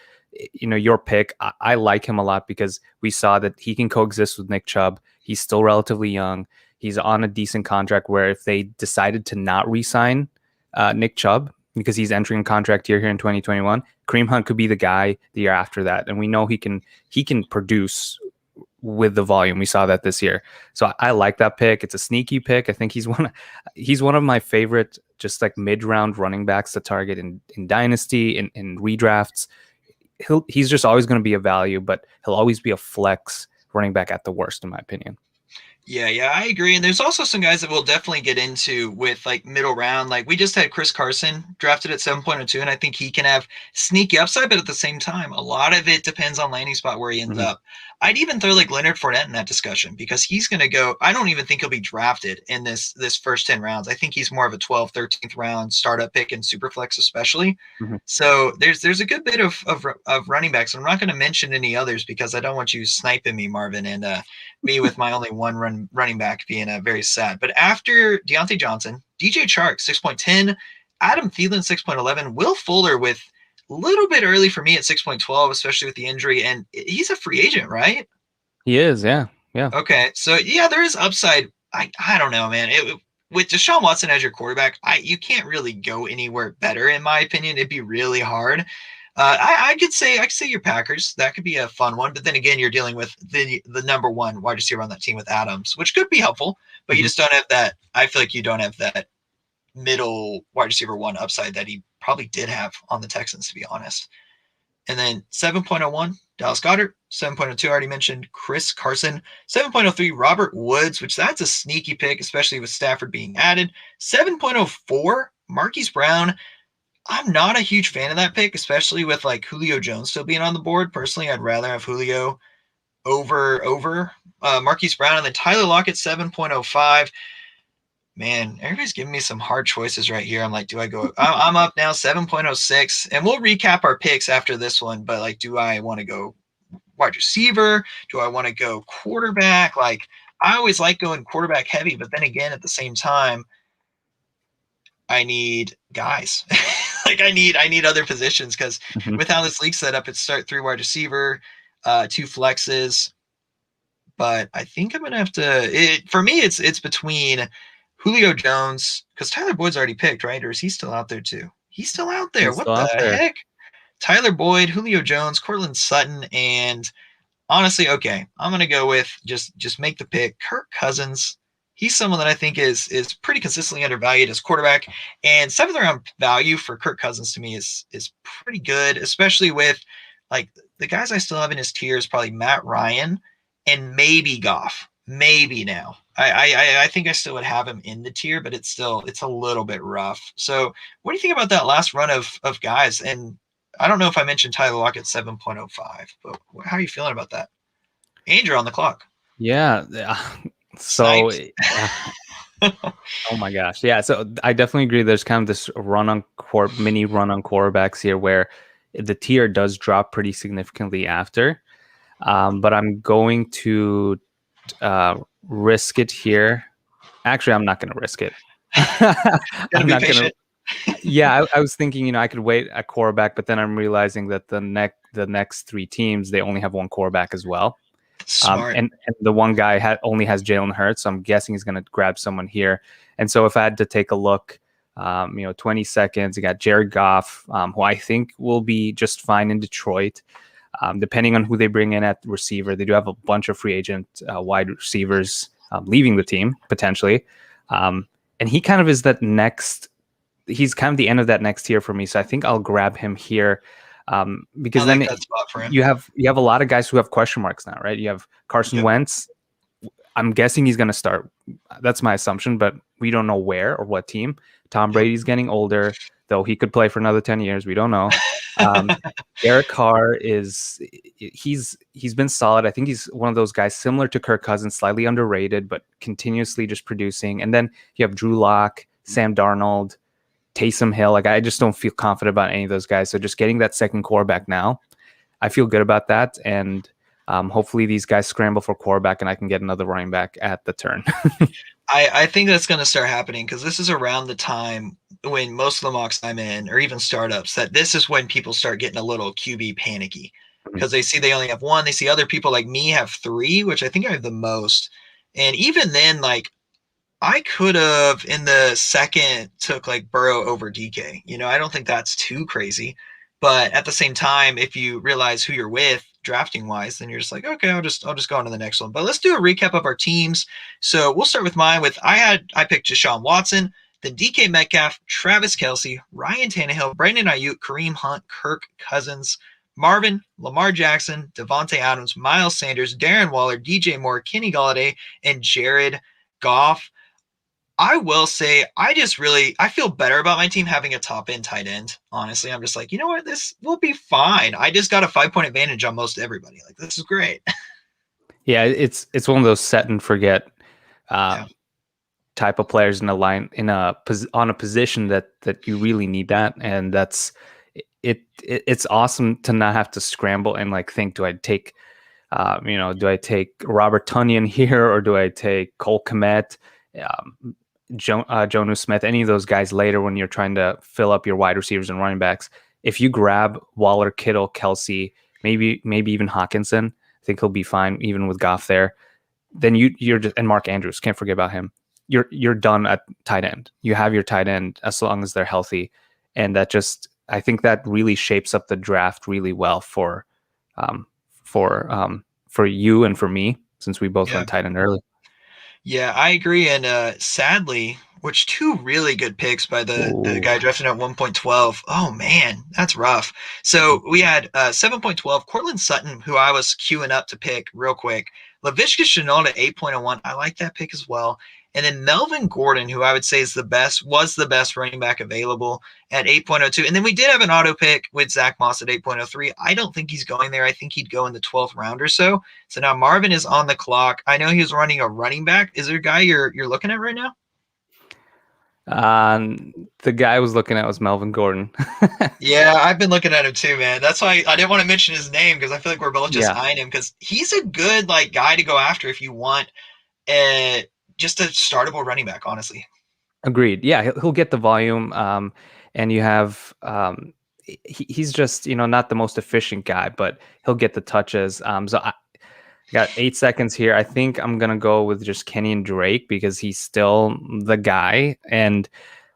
B: your pick, I like him a lot because we saw that he can coexist with Nick Chubb. He's still relatively young. He's on a decent contract where if they decided to not re-sign Nick Chubb because he's entering a contract year here in 2021, Kareem Hunt could be the guy the year after that. And we know he can produce with the volume. We saw that this year. So I like that pick. It's a sneaky pick. I think he's one of my favorite just like mid-round running backs to target in Dynasty, in redrafts. He's just always going to be a value, but he'll always be a flex running back at the worst, in my opinion.
A: Yeah, I agree. And there's also some guys that we'll definitely get into with like middle round. Like we just had Chris Carson drafted at 7.02, and I think he can have sneaky upside, but at the same time, a lot of it depends on landing spot where he ends up. I'd even throw like Leonard Fournette in that discussion because he's going to go. I don't even think he'll be drafted in this first 10 rounds. I think he's more of a 12th, 13th round startup pick in Superflex, especially. So there's a good bit of running backs. I'm not going to mention any others because I don't want you sniping me, Marvin, and me with my only one running back being very sad. But after Deontay Johnson, DJ Chark 6.10, Adam Thielen 6.11, Will Fuller with a little bit early for me at 6.12, especially with the injury, and he's a free agent, right?
B: He is, yeah.
A: Okay, so yeah, there is upside. I don't know, man. With Deshaun Watson as your quarterback, you can't really go anywhere better, in my opinion. It'd be really hard. I could say your Packers. That could be a fun one. But then again, you're dealing with the number one wide receiver on that team with Adams, which could be helpful. But you just don't have that. I feel like you don't have that middle wide receiver one upside that he probably did have on the Texans, to be honest. And then 7.01, Dallas Goedert. 7.02, I already mentioned Chris Carson. 7.03, Robert Woods, which that's a sneaky pick, especially with Stafford being added. 7.04, Marquise Brown. I'm not a huge fan of that pick, especially with like Julio Jones still being on the board. Personally, I'd rather have Julio over Marquise Brown. And then Tyler Lockett, 7.05. Man, everybody's giving me some hard choices right here. I'm like, do I go? I'm up now, 7.06. And we'll recap our picks after this one. But like, do I want to go wide receiver? Do I want to go quarterback? Like, I always like going quarterback heavy. But then again, at the same time, I need guys. Like I need other positions because with how this league's set up, it's start 3 wide receiver, 2 flexes. But I think I'm gonna have to. For me, it's between Julio Jones because Tyler Boyd's already picked, right? Or is he still out there too? He's still out there. What the heck? Tyler Boyd, Julio Jones, Cortland Sutton, and honestly, okay, I'm gonna go with just make the pick. Kirk Cousins. He's someone that I think is pretty consistently undervalued as quarterback, and seventh round value for Kirk Cousins to me is pretty good, especially with like the guys I still have in his tier is probably Matt Ryan and maybe Goff. Maybe now. I think I still would have him in the tier, but it's a little bit rough. So what do you think about that last run of guys? And I don't know if I mentioned Tyler Lockett 7.05, but how are you feeling about that? Andrew on the clock.
B: Yeah. So,
A: Snipes.
B: oh my gosh. Yeah. So I definitely agree. There's kind of this mini run on quarterbacks here where the tier does drop pretty significantly after. But I'm going to risk it here. Actually, I'm not going to risk it.
A: Gotta
B: I'm
A: be
B: not going to.
A: patient.
B: Yeah, I was thinking, I could wait at quarterback, but then I'm realizing that the next three teams they only have one quarterback as well.
A: Smart.
B: And the one guy only has Jalen Hurts, so I'm guessing he's going to grab someone here. And so if I had to take a look, 20 seconds, you got Jared Goff, who I think will be just fine in Detroit. Depending on who they bring in at receiver, they do have a bunch of free agent wide receivers leaving the team potentially. And he kind of is that next. He's kind of the end of that next tier for me, so I think I'll grab him here. Because
A: I
B: then
A: like that spot for him.
B: you have a lot of guys who have question marks now, right? You have Carson
A: Yep.
B: Wentz. I'm guessing he's going to start. That's my assumption, but we don't know where or what team. Tom Brady's getting older, though he could play for another 10 years. We don't know. Derek Carr he's been solid. I think he's one of those guys similar to Kirk Cousins, slightly underrated, but continuously just producing. And then you have Drew Lock, Sam Darnold, Taysom Hill. Like I just don't feel confident about any of those guys. So just getting that second quarterback now, I feel good about that. And hopefully these guys scramble for quarterback and I can get another running back at the turn.
A: I think that's going to start happening because this is around the time when most of the mocks I'm in, or even startups, that this is when people start getting a little QB panicky because they see they only have one. They see other people like me have three, which I think I have the most. And even then, like I could have in the second took like Burrow over DK. I don't think that's too crazy. But at the same time, if you realize who you're with drafting wise, then you're just like, okay, I'll just go on to the next one. But let's do a recap of our teams. So we'll start with mine. I picked Deshaun Watson, then DK Metcalf, Travis Kelce, Ryan Tannehill, Brandon Ayuk, Kareem Hunt, Kirk Cousins, Marvin, Lamar Jackson, Devontae Adams, Miles Sanders, Darren Waller, DJ Moore, Kenny Galladay, and Jared Goff. I will say I feel better about my team having a top end tight end. Honestly, I'm just like, you know what, this will be fine. I just got a 5 point advantage on most everybody. Like this is great.
B: Yeah, it's one of those set and forget
A: Yeah.
B: type of players in a line on a position that you really need that, and that's it's awesome to not have to scramble and like think, do I take Robert Tunyon here or do I take Cole Kmet, Jonnu Smith, any of those guys later when you're trying to fill up your wide receivers and running backs? If you grab Waller, Kittle, Kelce, maybe even Hawkinson, I think he'll be fine even with Goff there. Then you're just, and Mark Andrews, can't forget about him. You're done at tight end. You have your tight end as long as they're healthy, and I think that really shapes up the draft really well for you and for me, since we both
A: Yeah.
B: went tight end early.
A: Yeah, I agree. And sadly, which two really good picks by the
B: Ooh.
A: guy drafted at 1.12. Oh man, that's rough. So we had 7.12, Cortland Sutton, who I was queuing up to pick real quick. Laviska Shenault at 8.01. I like that pick as well. And then Melvin Gordon, who I would say was the best running back available at 8.02. And then we did have an auto pick with Zach Moss at 8.03. I don't think he's going there. I think he'd go in the 12th round or so. So now Marvin is on the clock. I know he was running a running back. Is there a guy you're looking at right now?
B: The guy I was looking at was Melvin Gordon.
A: Yeah, I've been looking at him too, man. That's why I didn't want to mention his name because I feel like we're both just
B: Yeah,
A: eyeing him because he's a good like guy to go after if you want just a startable running back, honestly.
B: agreed. Yeah, he'll get the volume. And you have he's just not the most efficient guy, but he'll get the touches. So I got 8 seconds here. I think I'm gonna go with just Kenyon Drake because he's still the guy. And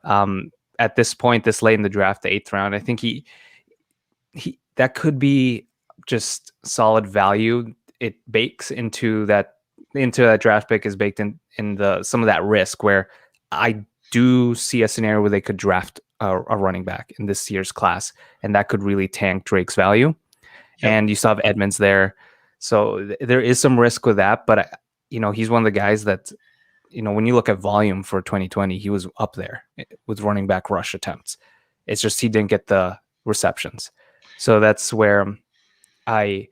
B: at this point, this late in the draft, the 8th round, I think he that could be just solid value. it bakes into that draft pick is baked in the some of that risk where I do see a scenario where they could draft a running back in this year's class, and that could really tank Drake's value.
A: Yep.
B: And you still have Edmonds there, so there is some risk with that. But he's one of the guys that when you look at volume for 2020, he was up there with running back rush attempts. It's just he didn't get the receptions, so that's where I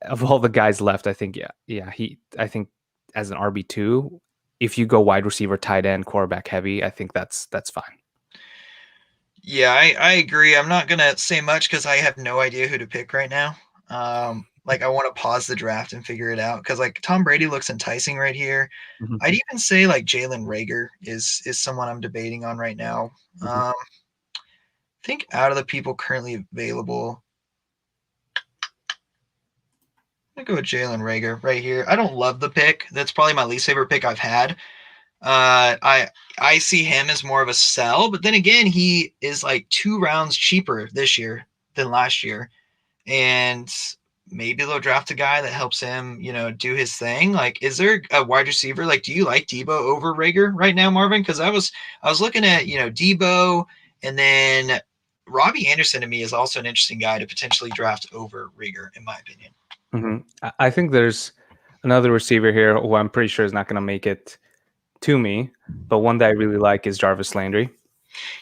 B: of all the guys left, I think I think as an RB2, if you go wide receiver, tight end, quarterback heavy, I think that's fine.
A: Yeah, I agree. I'm not gonna say much because I have no idea who to pick right now. Like I want to pause the draft and figure it out because like Tom Brady looks enticing right here.
B: Mhm,
A: I'd even say like Jalen Rager is someone I'm debating on right now.
B: mhm,
A: I think out of the people currently available, I'm gonna go with Jalen Rager right here. I don't love the pick. That's probably my least favorite pick I've had. I see him as more of a sell, but then again, he is like 2 rounds cheaper this year than last year, and maybe they'll draft a guy that helps him, do his thing. Like, is there a wide receiver? Like, do you like Debo over Rager right now, Marvin? Because I was looking at Debo, and then Robbie Anderson to me is also an interesting guy to potentially draft over Rager, in my opinion.
B: mhm. I think there's another receiver here who I'm pretty sure is not going to make it to me, but one that I really like is Jarvis Landry.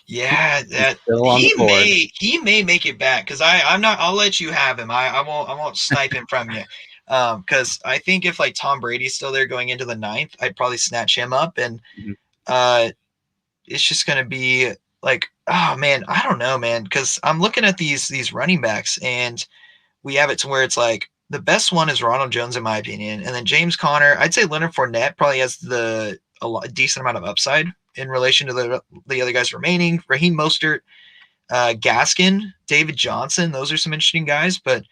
A: Yeah,
B: He's
A: that
B: still on the
A: he
B: board.
A: may make it back because I'm not. I'll let you have him. I won't snipe him from you. Because I think if like Tom Brady's still there going into the ninth, I'd probably snatch him up, and
B: Mhm.
A: uh, it's just gonna be like, oh man, I don't know, man, because I'm looking at these running backs, and we have it to where it's like the best one is Ronald Jones in my opinion, and then James Conner. I'd say Leonard Fournette probably has a decent amount of upside in relation to the other guys remaining. Raheem Mostert, Gaskin, David Johnson. Those are some interesting guys, but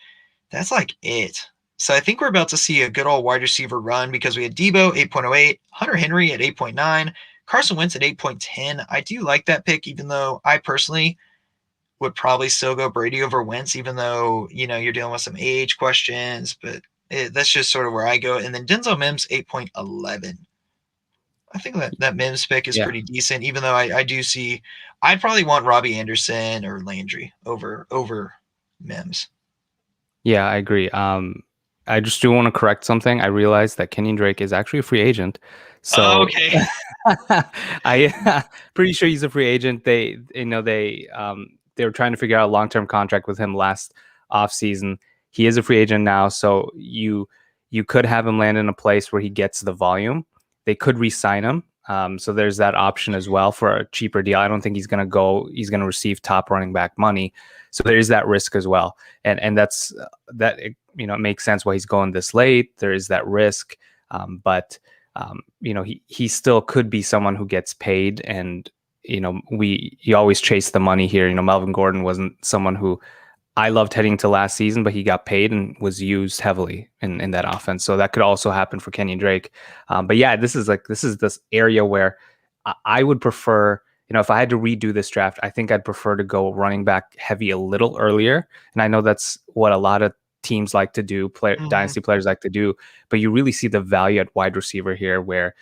A: that's like it. So I think we're about to see a good old wide receiver run because we had Debo 8.08, Hunter Henry at 8.9, Carson Wentz at 8.10. I do like that pick, even though I personally would probably still go Brady over Wentz, even though you're dealing with some age questions. But that's just sort of where I go. And then Denzel Mims 8.11. I think that Mims pick is
B: Yeah.
A: pretty decent, even though I do see I'd probably want Robbie Anderson or Landry over Mims.
B: Yeah, I agree. I just do want to correct something. I realized that Kenyon Drake is actually a free agent.
A: Oh,
B: So
A: okay.
B: I pretty sure he's a free agent. They were trying to figure out a long-term contract with him last offseason. He is a free agent now, so you could have him land in a place where he gets the volume. They could re-sign him. So there's that option as well for a cheaper deal. I don't think he's going to receive top running back money. So there is that risk as well. And that's it makes sense why he's going this late. There is that risk. But he still could be someone who gets paid, and you always chase the money here. Melvin Gordon wasn't someone who I loved heading to last season, but he got paid and was used heavily in that offense. So that could also happen for Kenyon Drake. But yeah, this is this area where I would prefer, if I had to redo this draft, I think I'd prefer to go running back heavy a little earlier. And I know that's what a lot of teams like to do,
A: Mhm.
B: dynasty players like to do, but you really see the value at wide receiver here where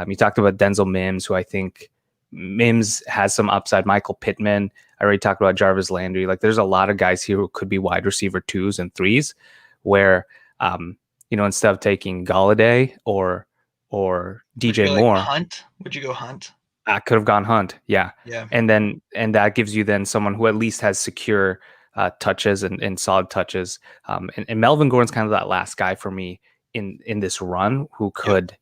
B: you talked about Denzel Mims, who I think Mims has some upside. Michael Pittman. I already talked about Jarvis Landry. Like there's a lot of guys here who could be wide receiver 2s and 3s where, instead of taking Galladay or
A: Would you
B: DJ
A: go like
B: Moore,
A: Hunt? Would you go Hunt?
B: I could have gone Hunt. Yeah.
A: Yeah.
B: And that gives you then someone who at least has secure touches and solid touches. And Melvin Gordon's kind of that last guy for me in this run
A: Yep.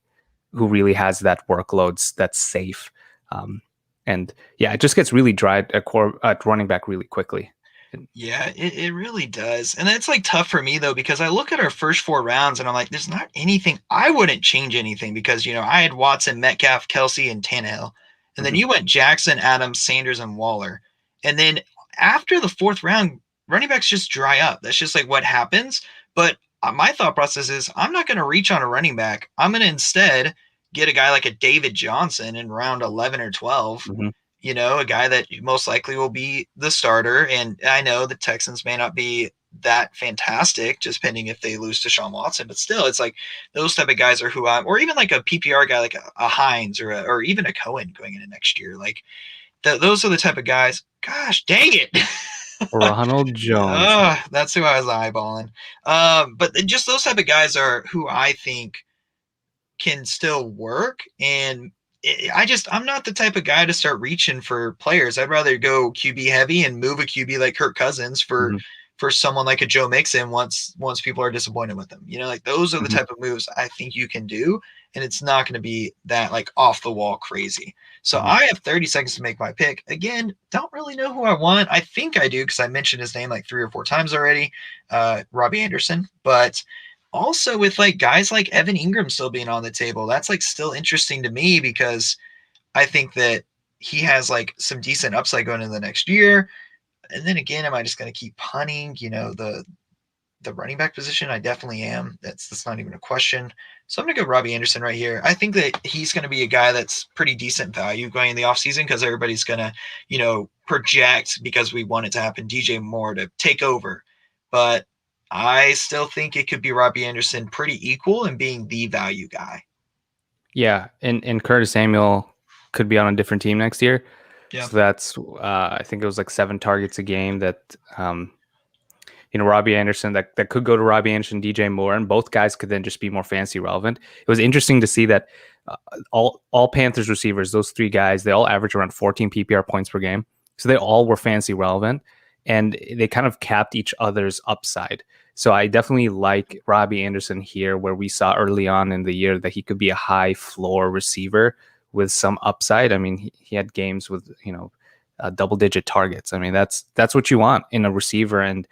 B: who really has that workloads that's safe. Um, and yeah, it just gets really dry at running back really quickly.
A: Yeah, it really does. And it's like tough for me though, because I look at our first 4 rounds and I'm like, there's not anything. I wouldn't change anything because, I had Watson, Metcalf, Kelsey, and Tannehill. And then
B: Mhm.
A: you went Jackson, Adams, Sanders, and Waller. And then after the fourth round, running backs just dry up. That's just like what happens. But my thought process is I'm not going to reach on a running back. I'm going to instead get a guy like a David Johnson in round 11 or 12,
B: Mhm.
A: a guy that most likely will be the starter. And I know the Texans may not be that fantastic, just pending if they lose to Deshaun Watson. But still, it's like those type of guys are who I'm, or even like a PPR guy like a Hines or even a Cohen going into next year. Like those are the type of guys. Gosh, dang it.
B: Ronald Jones.
A: That's who I was eyeballing. But just those type of guys are who I think can still work. And I'm not the type of guy to start reaching for players. I'd rather go QB heavy and move a QB like Kirk Cousins for someone like a Joe Mixon once people are disappointed with him. Like those are the type of moves I think you can do, and it's not going to be that like off the wall crazy. So I have 30 seconds to make my pick. Again, don't really know who I want. I think I do because I mentioned his name like 3 or 4 times already, Robbie Anderson. But also with like guys like Evan Ingram still being on the table, that's like still interesting to me because I think that he has like some decent upside going into the next year. And then again, am I just going to keep punting, the running back position? I definitely am. That's not even a question. So I'm going to go Robbie Anderson right here. I think that he's going to be a guy that's pretty decent value going in the offseason because everybody's going to, project, because we want it to happen, DJ Moore to take over. But I still think it could be Robbie Anderson pretty equal in being the value guy.
B: Yeah, and Curtis Samuel could be on a different team next year.
A: Yeah.
B: So that's I think it was like 7 targets a game that Robbie Anderson that could go to Robbie Anderson, DJ Moore, and both guys could then just be more fantasy relevant. It was interesting to see that all Panthers receivers, those 3 guys, they all average around 14 PPR points per game. So they all were fantasy relevant, and they kind of capped each other's upside. So I definitely like Robbie Anderson here, where we saw early on in the year that he could be a high floor receiver with some upside. I mean, he had games with, double-digit targets. I mean, that's what you want in a receiver. And,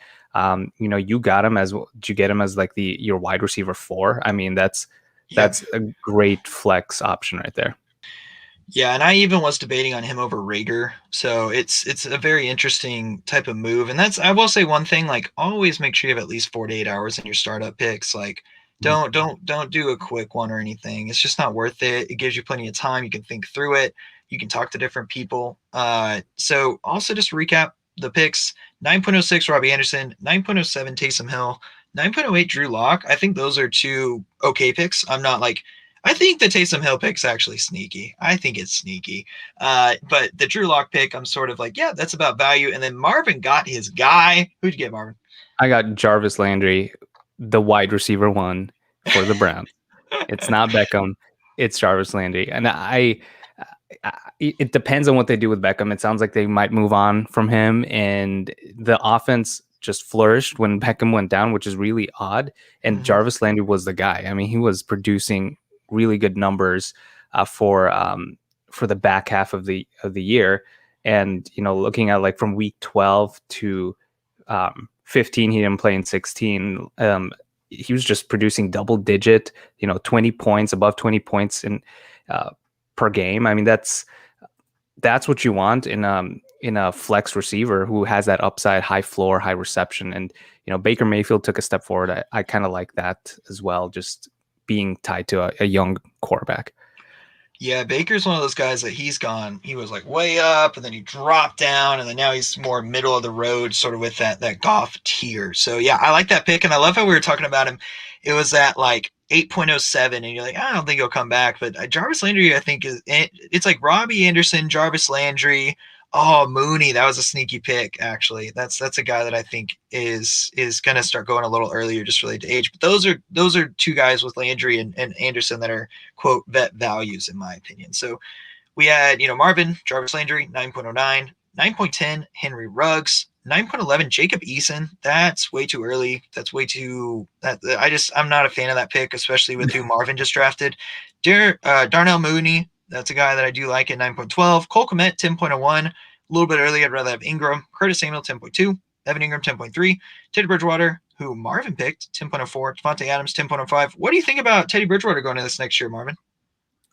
B: you got him did you get him as like your wide receiver 4? I mean, that's a great flex option right there.
A: Yeah, and I even was debating on him over Rager. So it's a very interesting type of move. And I will say one thing, like always make sure you have at least 4 to 8 hours in your startup picks. Like don't do a quick one or anything. It's just not worth it. It gives you plenty of time. You can think through it. You can talk to different people. So also just recap the picks: 9.06 Robbie Anderson, 9.07 Taysom Hill, 9.08 Drew Lock. I think those are 2 okay picks. I'm not like, I think the Taysom Hill pick's actually sneaky. I think it's sneaky. But the Drew Lock pick, I'm sort of like, yeah, that's about value. And then Marvin got his guy. Who'd you get, Marvin?
B: I got Jarvis Landry, the wide receiver 1 for the Browns. It's not Beckham, it's Jarvis Landry. And it depends on what they do with Beckham. It sounds like they might move on from him, and the offense just flourished when Beckham went down, which is really odd. And Jarvis Landry was the guy. I mean, he was producing really good numbers for the back half of the year. And looking at like from week 12 to 15, he didn't play in 16. He was just producing double digit, 20 points, above 20 points in per game. I mean, that's what you want in a flex receiver who has that upside, high floor, high reception. And Baker Mayfield took a step forward. I kind of like that as well, just being tied to a young quarterback.
A: Yeah, Baker's one of those guys that he was like way up and then he dropped down and then now he's more middle of the road, sort of with that Goff tier. So yeah, I like that pick. And I love how we were talking about him. It was at like 8.07 and you're like, I don't think he'll come back. But Jarvis Landry, I think it's like Robbie Anderson, Jarvis Landry. Oh, Mooney, that was a sneaky pick, actually. That's a guy that I think is going to start going a little earlier, just related to age. But those are 2 guys with Landry and Anderson that are, quote, vet values, in my opinion. So we had, Marvin, Jarvis Landry, 9.09, 9.10, Henry Ruggs, 9.11, Jacob Eason. That's way too early. That's way too – I'm not a fan of that pick, especially with who Marvin just drafted. Darnell Mooney, that's a guy that I do like at 9.12. Cole Kmet, 10.01. A little bit early, I'd rather have Ingram. Curtis Samuel, 10.2. Evan Ingram, 10.3. Teddy Bridgewater, who Marvin picked, 10.04. Devontae Adams, 10.05. What do you think about Teddy Bridgewater going into this next year, Marvin?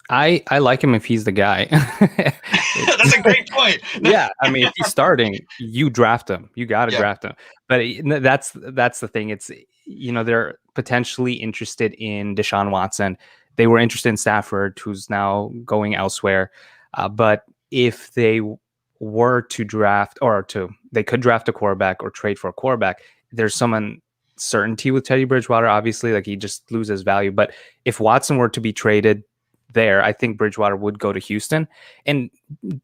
B: I like him if he's the guy.
A: That's a great point.
B: Yeah, I mean, if he's starting, you draft him. You got to draft him. But that's the thing. It's they're potentially interested in Deshaun Watson. They were interested in Stafford, who's now going elsewhere. But if they were to draft they could draft a quarterback or trade for a quarterback, there's some uncertainty with Teddy Bridgewater. Obviously, like he just loses value. But if Watson were to be traded there, I think Bridgewater would go to Houston, and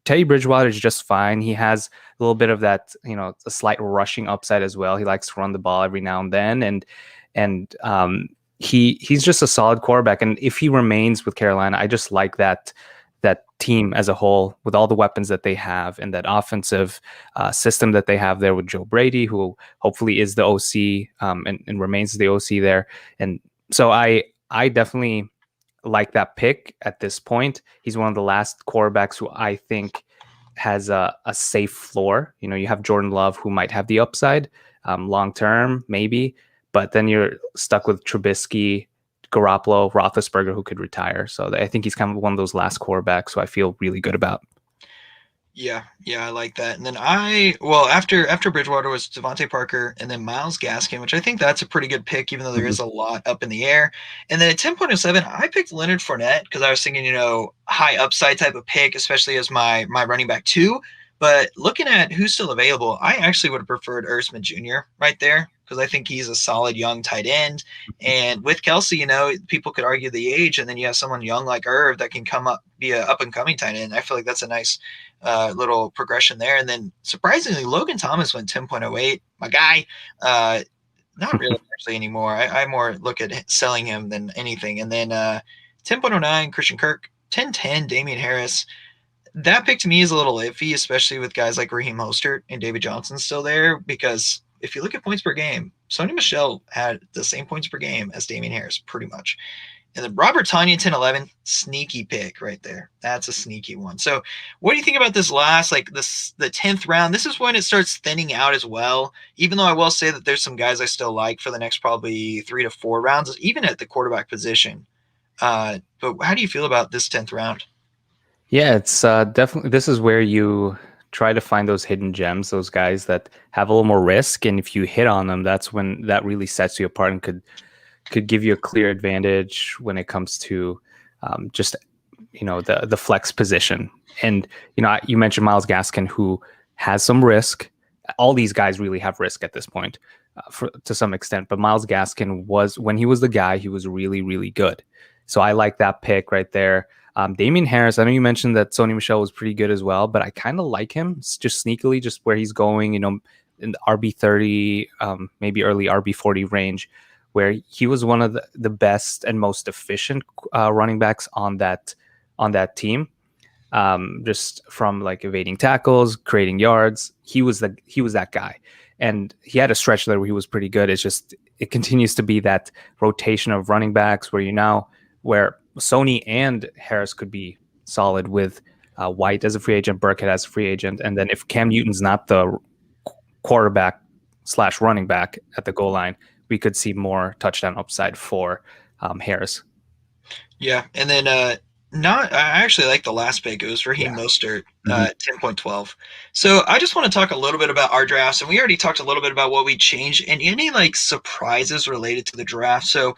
B: Teddy Bridgewater is just fine. He has a little bit of that, a slight rushing upside as well. He likes to run the ball every now and then, and he's just a solid quarterback. And if he remains with Carolina, I just like that team as a whole with all the weapons that they have and that offensive system that they have there with Joe Brady, who hopefully is the OC and remains the OC there. And so I definitely like that pick at this point. He's one of the last quarterbacks who I think has a safe floor. You have Jordan Love, who might have the upside long term, maybe, but then you're stuck with Trubisky, Garoppolo, Roethlisberger, who could retire. So I think he's kind of one of those last quarterbacks who I feel really good about.
A: Yeah, I like that. And then after Bridgewater was Devontae Parker and then Myles Gaskin, which I think that's a pretty good pick, even though there is a lot up in the air. And then at 10.07, I picked Leonard Fournette because I was thinking, high upside type of pick, especially as my running back 2. But looking at who's still available, I actually would have preferred Ersman Jr. right there because I think he's a solid young tight end. And with Kelsey, people could argue the age, and then you have someone young like Irv that can come up, be an up-and-coming tight end. I feel like that's a nice little progression there. And then surprisingly, Logan Thomas went 10.08. My guy, not really actually anymore. I more look at selling him than anything. And then 10.09, Christian Kirk, 10.10, Damian Harris. That pick to me is a little iffy, especially with guys like Raheem Mostert and David Johnson still there, because if you look at points per game, Sony Michel had the same points per game as Damian Harris, pretty much. And then Robert Tonyan, 10-11, sneaky pick right there. That's a sneaky one. So what do you think about this last, the 10th round? This is when it starts thinning out as well, even though I will say that there's some guys I still like for the next probably 3 to 4 rounds, even at the quarterback position. But how do you feel about this 10th round?
B: Yeah, it's definitely, this is where you try to find those hidden gems, those guys that have a little more risk. And if you hit on them, that's when that really sets you apart and could give you a clear advantage when it comes to just, the flex position. And, you mentioned Myles Gaskin, who has some risk. All these guys really have risk at this point to some extent. But Myles Gaskin when he was the guy, he was really, really good. So I like that pick right there. Damian Harris, I know you mentioned that Sony Michel was pretty good as well, but I kind of like him just sneakily, just where he's going, in the RB30, maybe early RB40 range, where he was one of the best and most efficient running backs on that team. Just from evading tackles, creating yards, he was that guy, and he had a stretch there where he was pretty good. It's just it continues to be that rotation of running backs where Sony and Harris could be solid with White as a free agent, Burkhead as a free agent, and then if Cam Newton's not the quarterback / running back at the goal line, we could see more touchdown upside for Harris.
A: Yeah, and then I actually like the last pick. It was Raheem Mostert, 10.12. So I just want to talk a little bit about our drafts, and we already talked a little bit about what we changed and any surprises related to the draft. So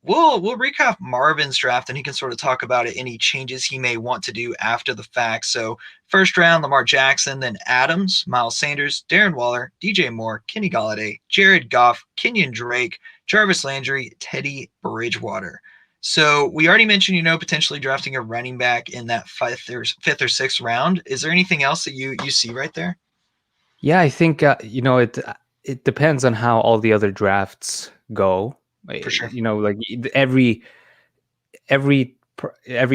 A: we'll recap Marvin's draft, and he can sort of talk about it, any changes he may want to do after the fact. So first round, Lamar Jackson, then Adams, Miles Sanders, Darren Waller, DJ Moore, Kenny Galladay, Jared Goff, Kenyon Drake, Jarvis Landry, Teddy Bridgewater. So we already mentioned, potentially drafting a running back in that fifth or sixth round. Is there anything else that you see right there?
B: Yeah, I think it depends on how all the other drafts go.
A: For sure.
B: Every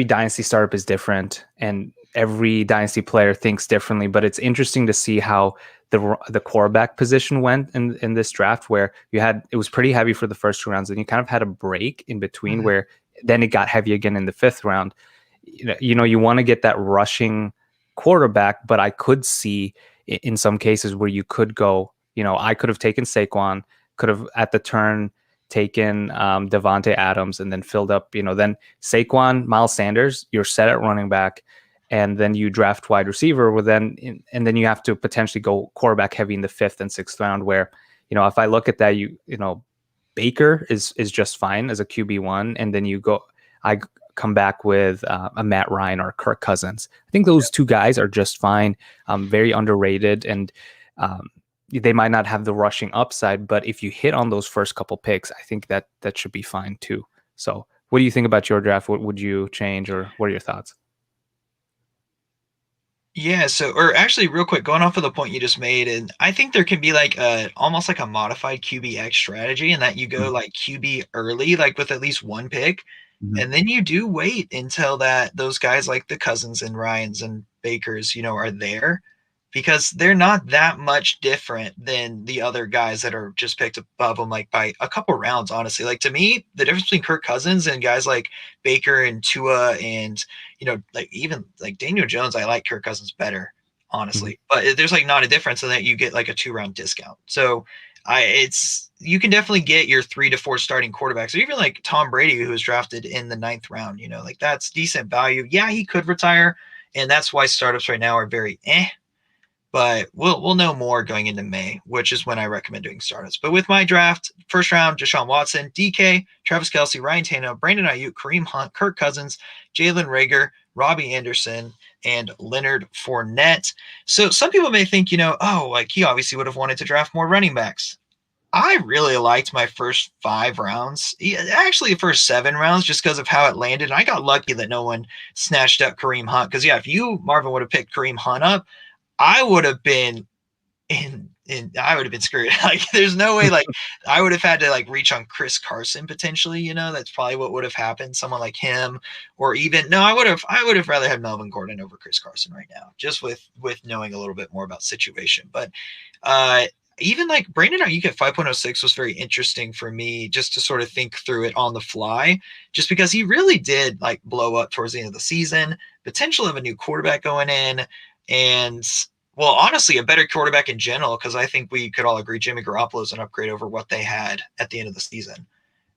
B: dynasty startup is different, and every dynasty player thinks differently. But it's interesting to see how the quarterback position went in this draft, where it was pretty heavy for the first 2 rounds, and you kind of had a break in between where then it got heavy again in the 5th round. You want to get that rushing quarterback, but I could see in some cases where you could go. I could have taken Saquon, could have at the turn taken Devontae Adams, and then filled up, then Saquon, Miles Sanders, you're set at running back, and then you draft wide receiver, and then you have to potentially go quarterback heavy in the 5th and 6th round, where, if I look at that, Baker is just fine as a QB1, and then I come back with a Matt Ryan or Kirk Cousins. I think those 2 guys are just fine, very underrated, and they might not have the rushing upside, but if you hit on those first couple picks, I think that should be fine too. So, what do you think about your draft? What would you change, or what are your thoughts?
A: Yeah, so or actually real quick, going off of the point you just made, and I think there can be like a almost like a modified QBX strategy in that you go like QB early, like with at least one pick,
B: Mhm.
A: and then you do wait until that those guys like the Cousins and Ryans and Bakers, are there because they're not that much different than the other guys that are just picked above them like by a couple rounds, honestly. Like to me, the difference between Kirk Cousins and guys like Baker and Tua and like even like Daniel Jones, I like Kirk Cousins better,
B: Mhm.
A: honestly. But there's like not a difference in that you get like a 2 round discount. So it's you can definitely get your 3 to 4 starting quarterbacks, or even like Tom Brady, who was drafted in the 9th round. Like that's decent value. Yeah, he could retire, and that's why startups right now are very but we'll know more going into May, which is when I recommend doing startups. But with my draft, first round, Deshaun Watson, DK, Travis Kelce, Ryan Tannehill, Brandon Ayuk, Kareem Hunt, Kirk Cousins, Jalen Rager, Robbie Anderson, and Leonard Fournette. So some people may think, oh, like he obviously would have wanted to draft more running backs. I really liked my first 5 rounds, actually the first 7 rounds, just because of how it landed. And I got lucky that no one snatched up Kareem Hunt. Because yeah, if you Marvin would have picked Kareem Hunt up, I would have been in I would have been screwed. Like there's no way like I would have had to like reach on Chris Carson potentially, that's probably what would have happened. Someone like him, or even no, I would have rather had Melvin Gordon over Chris Carson right now, just with knowing a little bit more about situation. But uh even like Brandon Ayuk at 5.06 was very interesting for me just to sort of think through it on the fly, just because he really did like blow up towards the end of the season, potential of a new quarterback going in, and well, honestly, a better quarterback in general, because I think we could all agree Jimmy Garoppolo is an upgrade over what they had at the end of the season.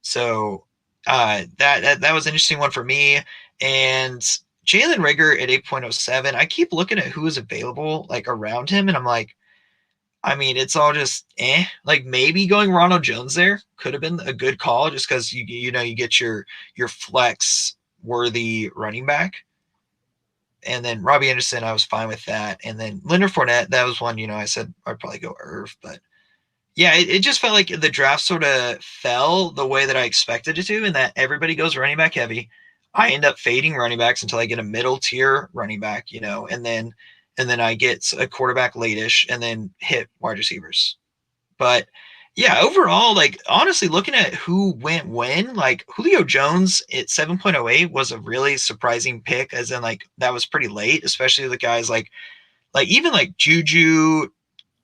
A: So that was an interesting one for me. And Jalen Rager at 8.07, I keep looking at who is available like around him, and I'm like, I mean, it's all just Like maybe going Ronald Jones there could have been a good call, just because you get your flex worthy running back. And then Robbie Anderson, I was fine with that. And then Leonard Fournette, that was one, I said I'd probably go Irv. But yeah, it just felt like the draft sort of fell the way that I expected it to, and that everybody goes running back heavy. I end up fading running backs until I get a middle tier running back, and then I get a quarterback late-ish and then hit wide receivers. But yeah, overall, like honestly, looking at who went when, like Julio Jones at 7.08 was a really surprising pick, as in like that was pretty late, especially the guys like even like Juju,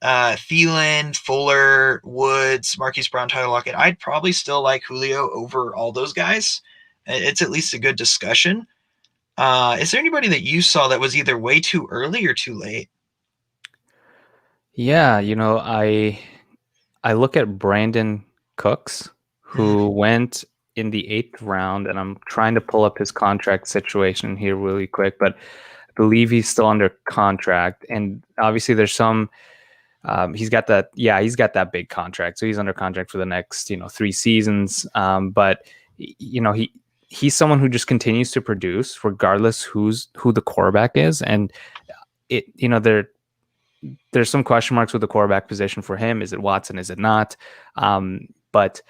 A: Thielen, Fuller, Woods, Marquise Brown, Tyler Lockett. I'd probably still like Julio over all those guys. It's at least a good discussion. Is there anybody that you saw that was either way too early or too late?
B: Yeah, I look at Brandon Cooks,
A: Mm,
B: who went in the 8th round, and I'm trying to pull up his contract situation here really quick, but I believe he's still under contract. And obviously, there's some. He's got that. Yeah, he's got that big contract, so he's under contract for the next 3 seasons. But he's someone who just continues to produce regardless who the quarterback is, and there's some question marks with the quarterback position for him. Is it Watson? Is it not? But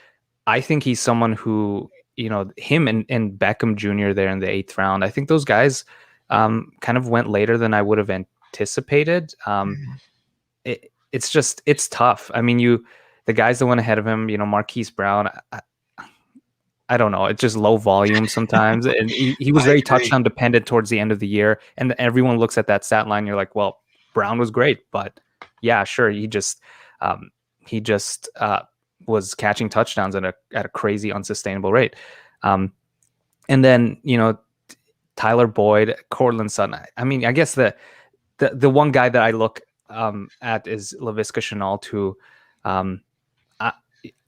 B: I think he's someone who, him and Beckham Jr. there in the 8th round. I think those guys kind of went later than I would have anticipated.
A: mm,
B: It's tough. I mean, the guys that went ahead of him, Marquise Brown. I don't know. It's just low volume sometimes, and he was
A: I
B: very
A: agree.
B: touchdown dependent towards the end of the year. And everyone looks at that stat line. You're like, well, Brown was great, but yeah, sure, he just was catching touchdowns at a crazy, unsustainable rate. Um, and then Tyler Boyd, Cortland Sutton. I mean, I guess the one guy that I look at is Laviska Shenault, who um, I,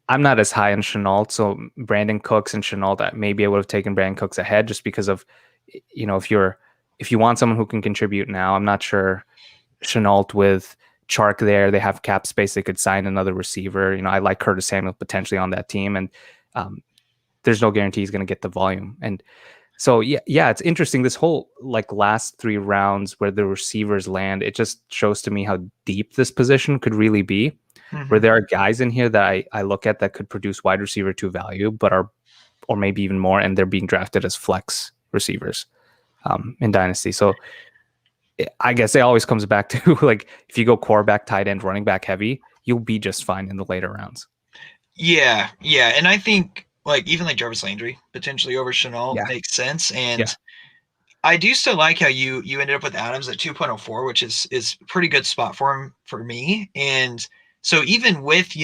B: I'm not as high on Chenault, so Brandon Cooks and Chenault, that maybe I would have taken Brandon Cooks ahead just because of, if you want someone who can contribute now, I'm not sure Chenault with Chark there, they have cap space, they could sign another receiver. I like Curtis Samuel potentially on that team, and there's no guarantee he's going to get the volume. And So yeah, it's interesting. This whole like last 3 rounds where the receivers land, it just shows to me how deep this position could really be. Where
A: Hmm.
B: there are guys in here that I look at that could produce wide receiver 2 value, but are, or maybe even more, and they're being drafted as flex receivers in Dynasty. So I guess it always comes back to like if you go quarterback, tight end, running back heavy, you'll be just fine in the later rounds.
A: Yeah, yeah, and I think like even like Jarvis Landry potentially over Chenault
B: Yeah,
A: makes sense,
B: yeah.
A: and I do still like how you ended up with Adams at 2.04, which is pretty good spot for him for me. And so even with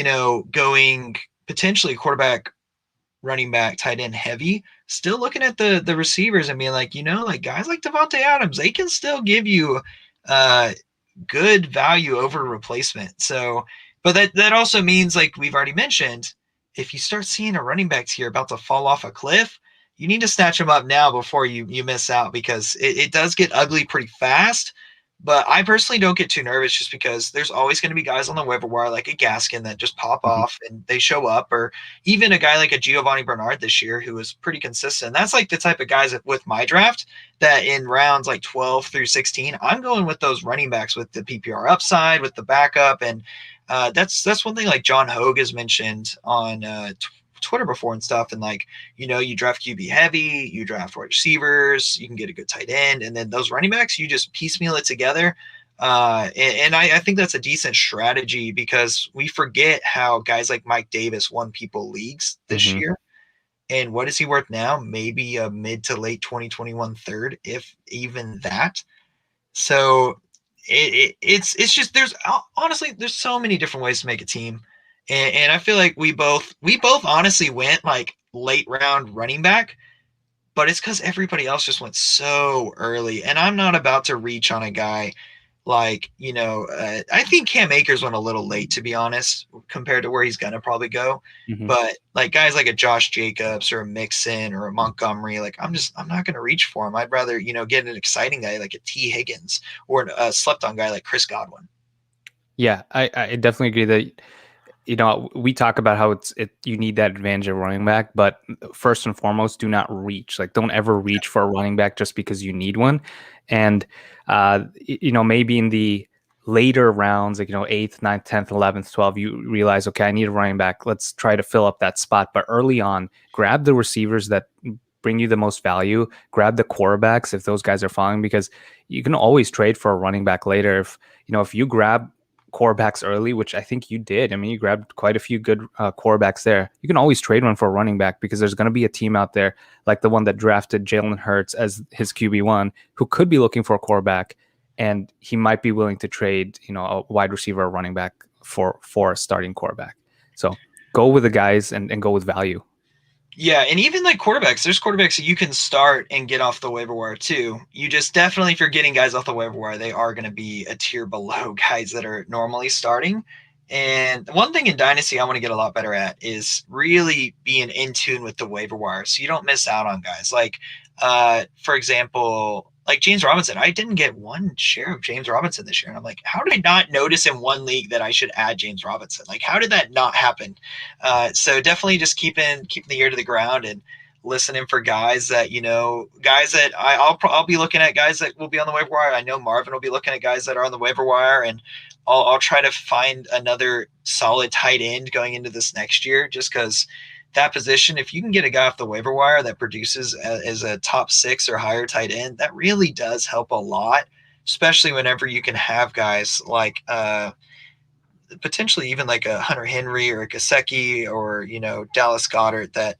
A: going potentially quarterback, running back, tight end heavy, still looking at the receivers and being like, like guys like Devontae Adams, they can still give you uh good value over replacement. So, but that also means, like we've already mentioned, if you start seeing a running back here about to fall off a cliff, you need to snatch them up now before you miss out, because it does get ugly pretty fast. But I personally don't get too nervous, just because there's always going to be guys on the waiver wire like a Gaskin that just pop
B: Mhm.
A: off and they show up, or even a guy like a Giovanni Bernard this year who was pretty consistent. That's like the type of guys that, with my draft, that in rounds like 12 through 16, I'm going with those running backs with the PPR upside, with the backup. And that's one thing like John Hogue has mentioned on Twitter before and stuff. And like, you draft QB heavy, you draft wide receivers, you can get a good tight end, and then those running backs, you just piecemeal it together. And I think that's a decent strategy, because we forget how guys like Mike Davis won people leagues this
B: Mhm.
A: year. And what is he worth now? Maybe a mid to late 2021 third, if even that. So it's just, there's honestly, there's so many different ways to make a team, and I feel like we both honestly went like late round running back, but it's because everybody else just went so early, and I'm not about to reach on a guy like, I think Cam Akers went a little late, to be honest, compared to where he's gonna probably go.
B: Mhm.
A: But like guys like a Josh Jacobs or a Mixon or a Montgomery, like I'm not gonna reach for him. I'd rather get an exciting guy like a T Higgins, or a slept on guy like Chris Godwin.
B: Yeah, I definitely agree that we talk about how you need that advantage of running back, but first and foremost, do not reach. Like, don't ever reach for a running back just because you need one. And maybe in the later rounds, like eighth, ninth, 10th, 11th, 12th, you realize, okay, I need a running back. Let's try to fill up that spot. But early on, grab the receivers that bring you the most value. Grab the quarterbacks if those guys are falling, because you can always trade for a running back later. If you grab quarterbacks early, which I think you did. I mean, you grabbed quite a few good quarterbacks there. You can always trade one for a running back, because there's going to be a team out there like the one that drafted Jalen Hurts as his QB1 who could be looking for a quarterback, and he might be willing to trade, a wide receiver or running back for a starting quarterback. So go with the guys and go with value.
A: Yeah, and even like quarterbacks, there's quarterbacks that you can start and get off the waiver wire too. You just definitely, if you're getting guys off the waiver wire, they are going to be a tier below guys that are normally starting. And one thing in Dynasty I want to get a lot better at is really being in tune with the waiver wire, so you don't miss out on guys. Like, for example, like James Robinson. I didn't get one share of James Robinson this year. And I'm like, how did I not notice in one league that I should add James Robinson? Like, how did that not happen? So definitely just keeping the ear to the ground and listening for guys that guys that I'll be looking at, guys that will be on the waiver wire. I know Marvin will be looking at guys that are on the waiver wire, and I'll try to find another solid tight end going into this next year, just because that position, if you can get a guy off the waiver wire that produces as a top 6 or higher tight end, that really does help a lot, especially whenever you can have guys like potentially even like a Hunter Henry or a Gasecki or Dallas Goddard, that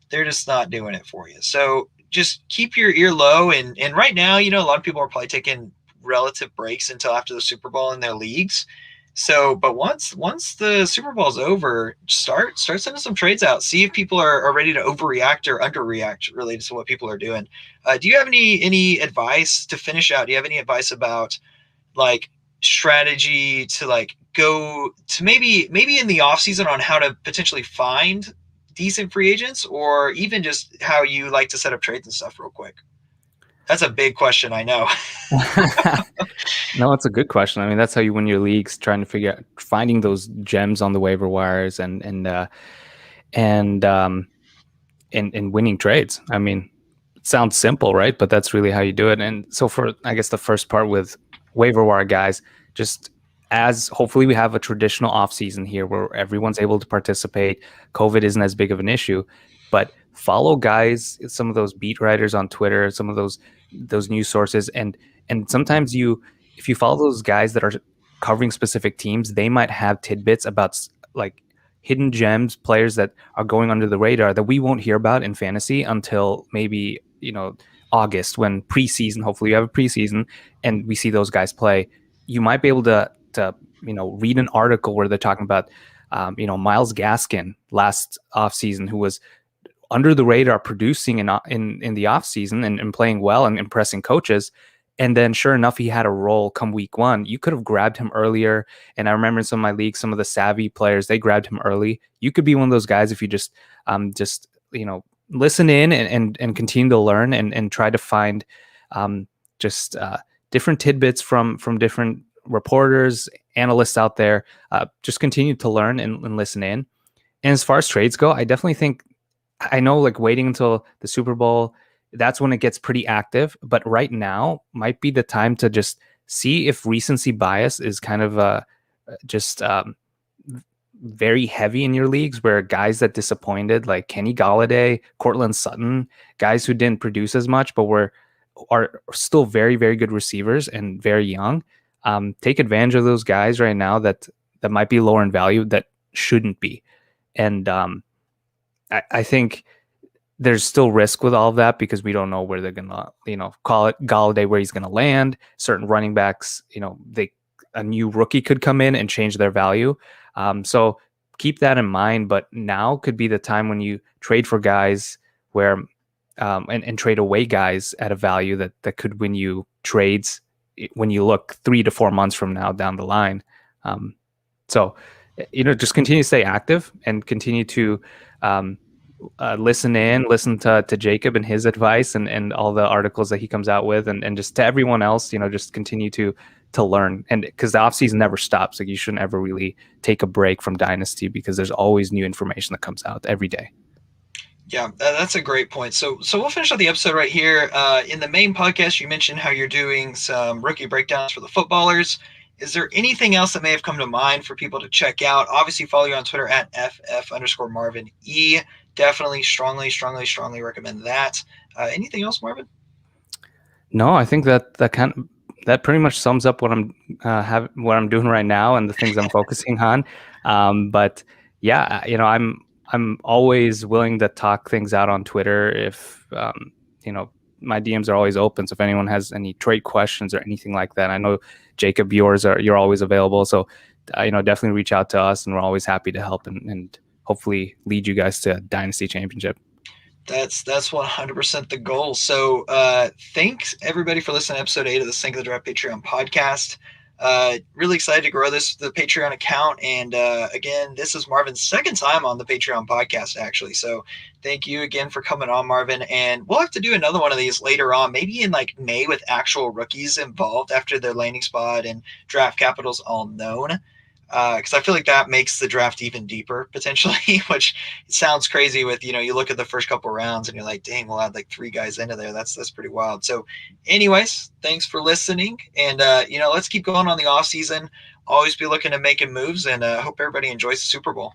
A: they're just not doing it for you. So just keep your ear low, and right now, a lot of people are probably taking relative breaks until after the Super Bowl in their leagues. So, but once the Super Bowl's over, start sending some trades out. See if people are ready to overreact or underreact related to what people are doing. Do you have any advice to finish out? Do you have any advice about like strategy to like go to maybe in the off season on how to potentially find decent free agents, or even just how you like to set up trades and stuff real quick? That's a big question, I know.
B: No, it's a good question. I mean, that's how you win your leagues, trying to figure out finding those gems on the waiver wires and and winning trades. I mean, sounds simple, right? But that's really how you do it. And so for, I guess, the first part with waiver wire guys, just as hopefully we have a traditional off season here where everyone's able to participate, COVID isn't as big of an issue, but follow guys, some of those beat writers on Twitter, some of those news sources, and sometimes if you follow those guys that are covering specific teams, they might have tidbits about like hidden gems, players that are going under the radar that we won't hear about in fantasy until maybe, August, when preseason, hopefully you have a preseason and we see those guys play. You might be able to read an article where they're talking about Miles Gaskin last offseason, who was under the radar producing in the offseason and playing well and impressing coaches. And then sure enough, he had a role come week one. You could have grabbed him earlier. And I remember in some of my leagues, some of the savvy players, they grabbed him early. You could be one of those guys if you just listen in and continue to learn and try to find just different tidbits from different reporters, analysts out there. Just continue to learn and listen in. And as far as trades go, I definitely think, I know like waiting until the Super Bowl, that's when it gets pretty active. But right now might be the time to just see if recency bias is kind of just very heavy in your leagues, where guys that disappointed, like Kenny Galladay, Cortland Sutton, guys who didn't produce as much, but are still very, very good receivers and very young. Take advantage of those guys right now that might be lower in value that shouldn't be. And I think there's still risk with all of that because we don't know where they're gonna, call it Galladay, where he's gonna land. Certain running backs, a new rookie could come in and change their value. So keep that in mind. But now could be the time when you trade for guys where and trade away guys at a value that could win you trades when you look 3 to 4 months from now down the line. So just continue to stay active and continue to listen to Jacob and his advice and all the articles that he comes out with, and just to everyone else, just continue to learn. And because the offseason never stops, like you shouldn't ever really take a break from Dynasty because there's always new information that comes out every day.
A: Yeah, that's a great point. So we'll finish up the episode right here. In the main podcast, you mentioned how you're doing some rookie breakdowns for the footballers. Is there anything else that may have come to mind for people to check out? Obviously, follow you on Twitter at @FF_MarvinE. Definitely, strongly recommend that. Anything else, Marvin?
B: No, I think that pretty much sums up what I'm doing right now and the things I'm focusing on. But yeah, I'm always willing to talk things out on Twitter. If my DMs are always open. So if anyone has any trade questions or anything like that, I know Jacob, you're always available. So definitely reach out to us, and we're always happy to help and hopefully lead you guys to a Dynasty championship.
A: That's 100% the goal. So thanks everybody for listening to episode 8 of the Sync of the Draft Patreon podcast. Really excited to grow the Patreon account. And again, this is Marvin's second time on the Patreon podcast, actually. So thank you again for coming on, Marvin. And we'll have to do another one of these later on, maybe in like May, with actual rookies involved after their landing spot and draft capital's all known. Because I feel like that makes the draft even deeper potentially, which sounds crazy with, you look at the first couple rounds and you're like, dang, we'll add like 3 guys into there. That's pretty wild. So anyways, thanks for listening. And, let's keep going on the off season. Always be looking to making moves, and hope everybody enjoys the Super Bowl.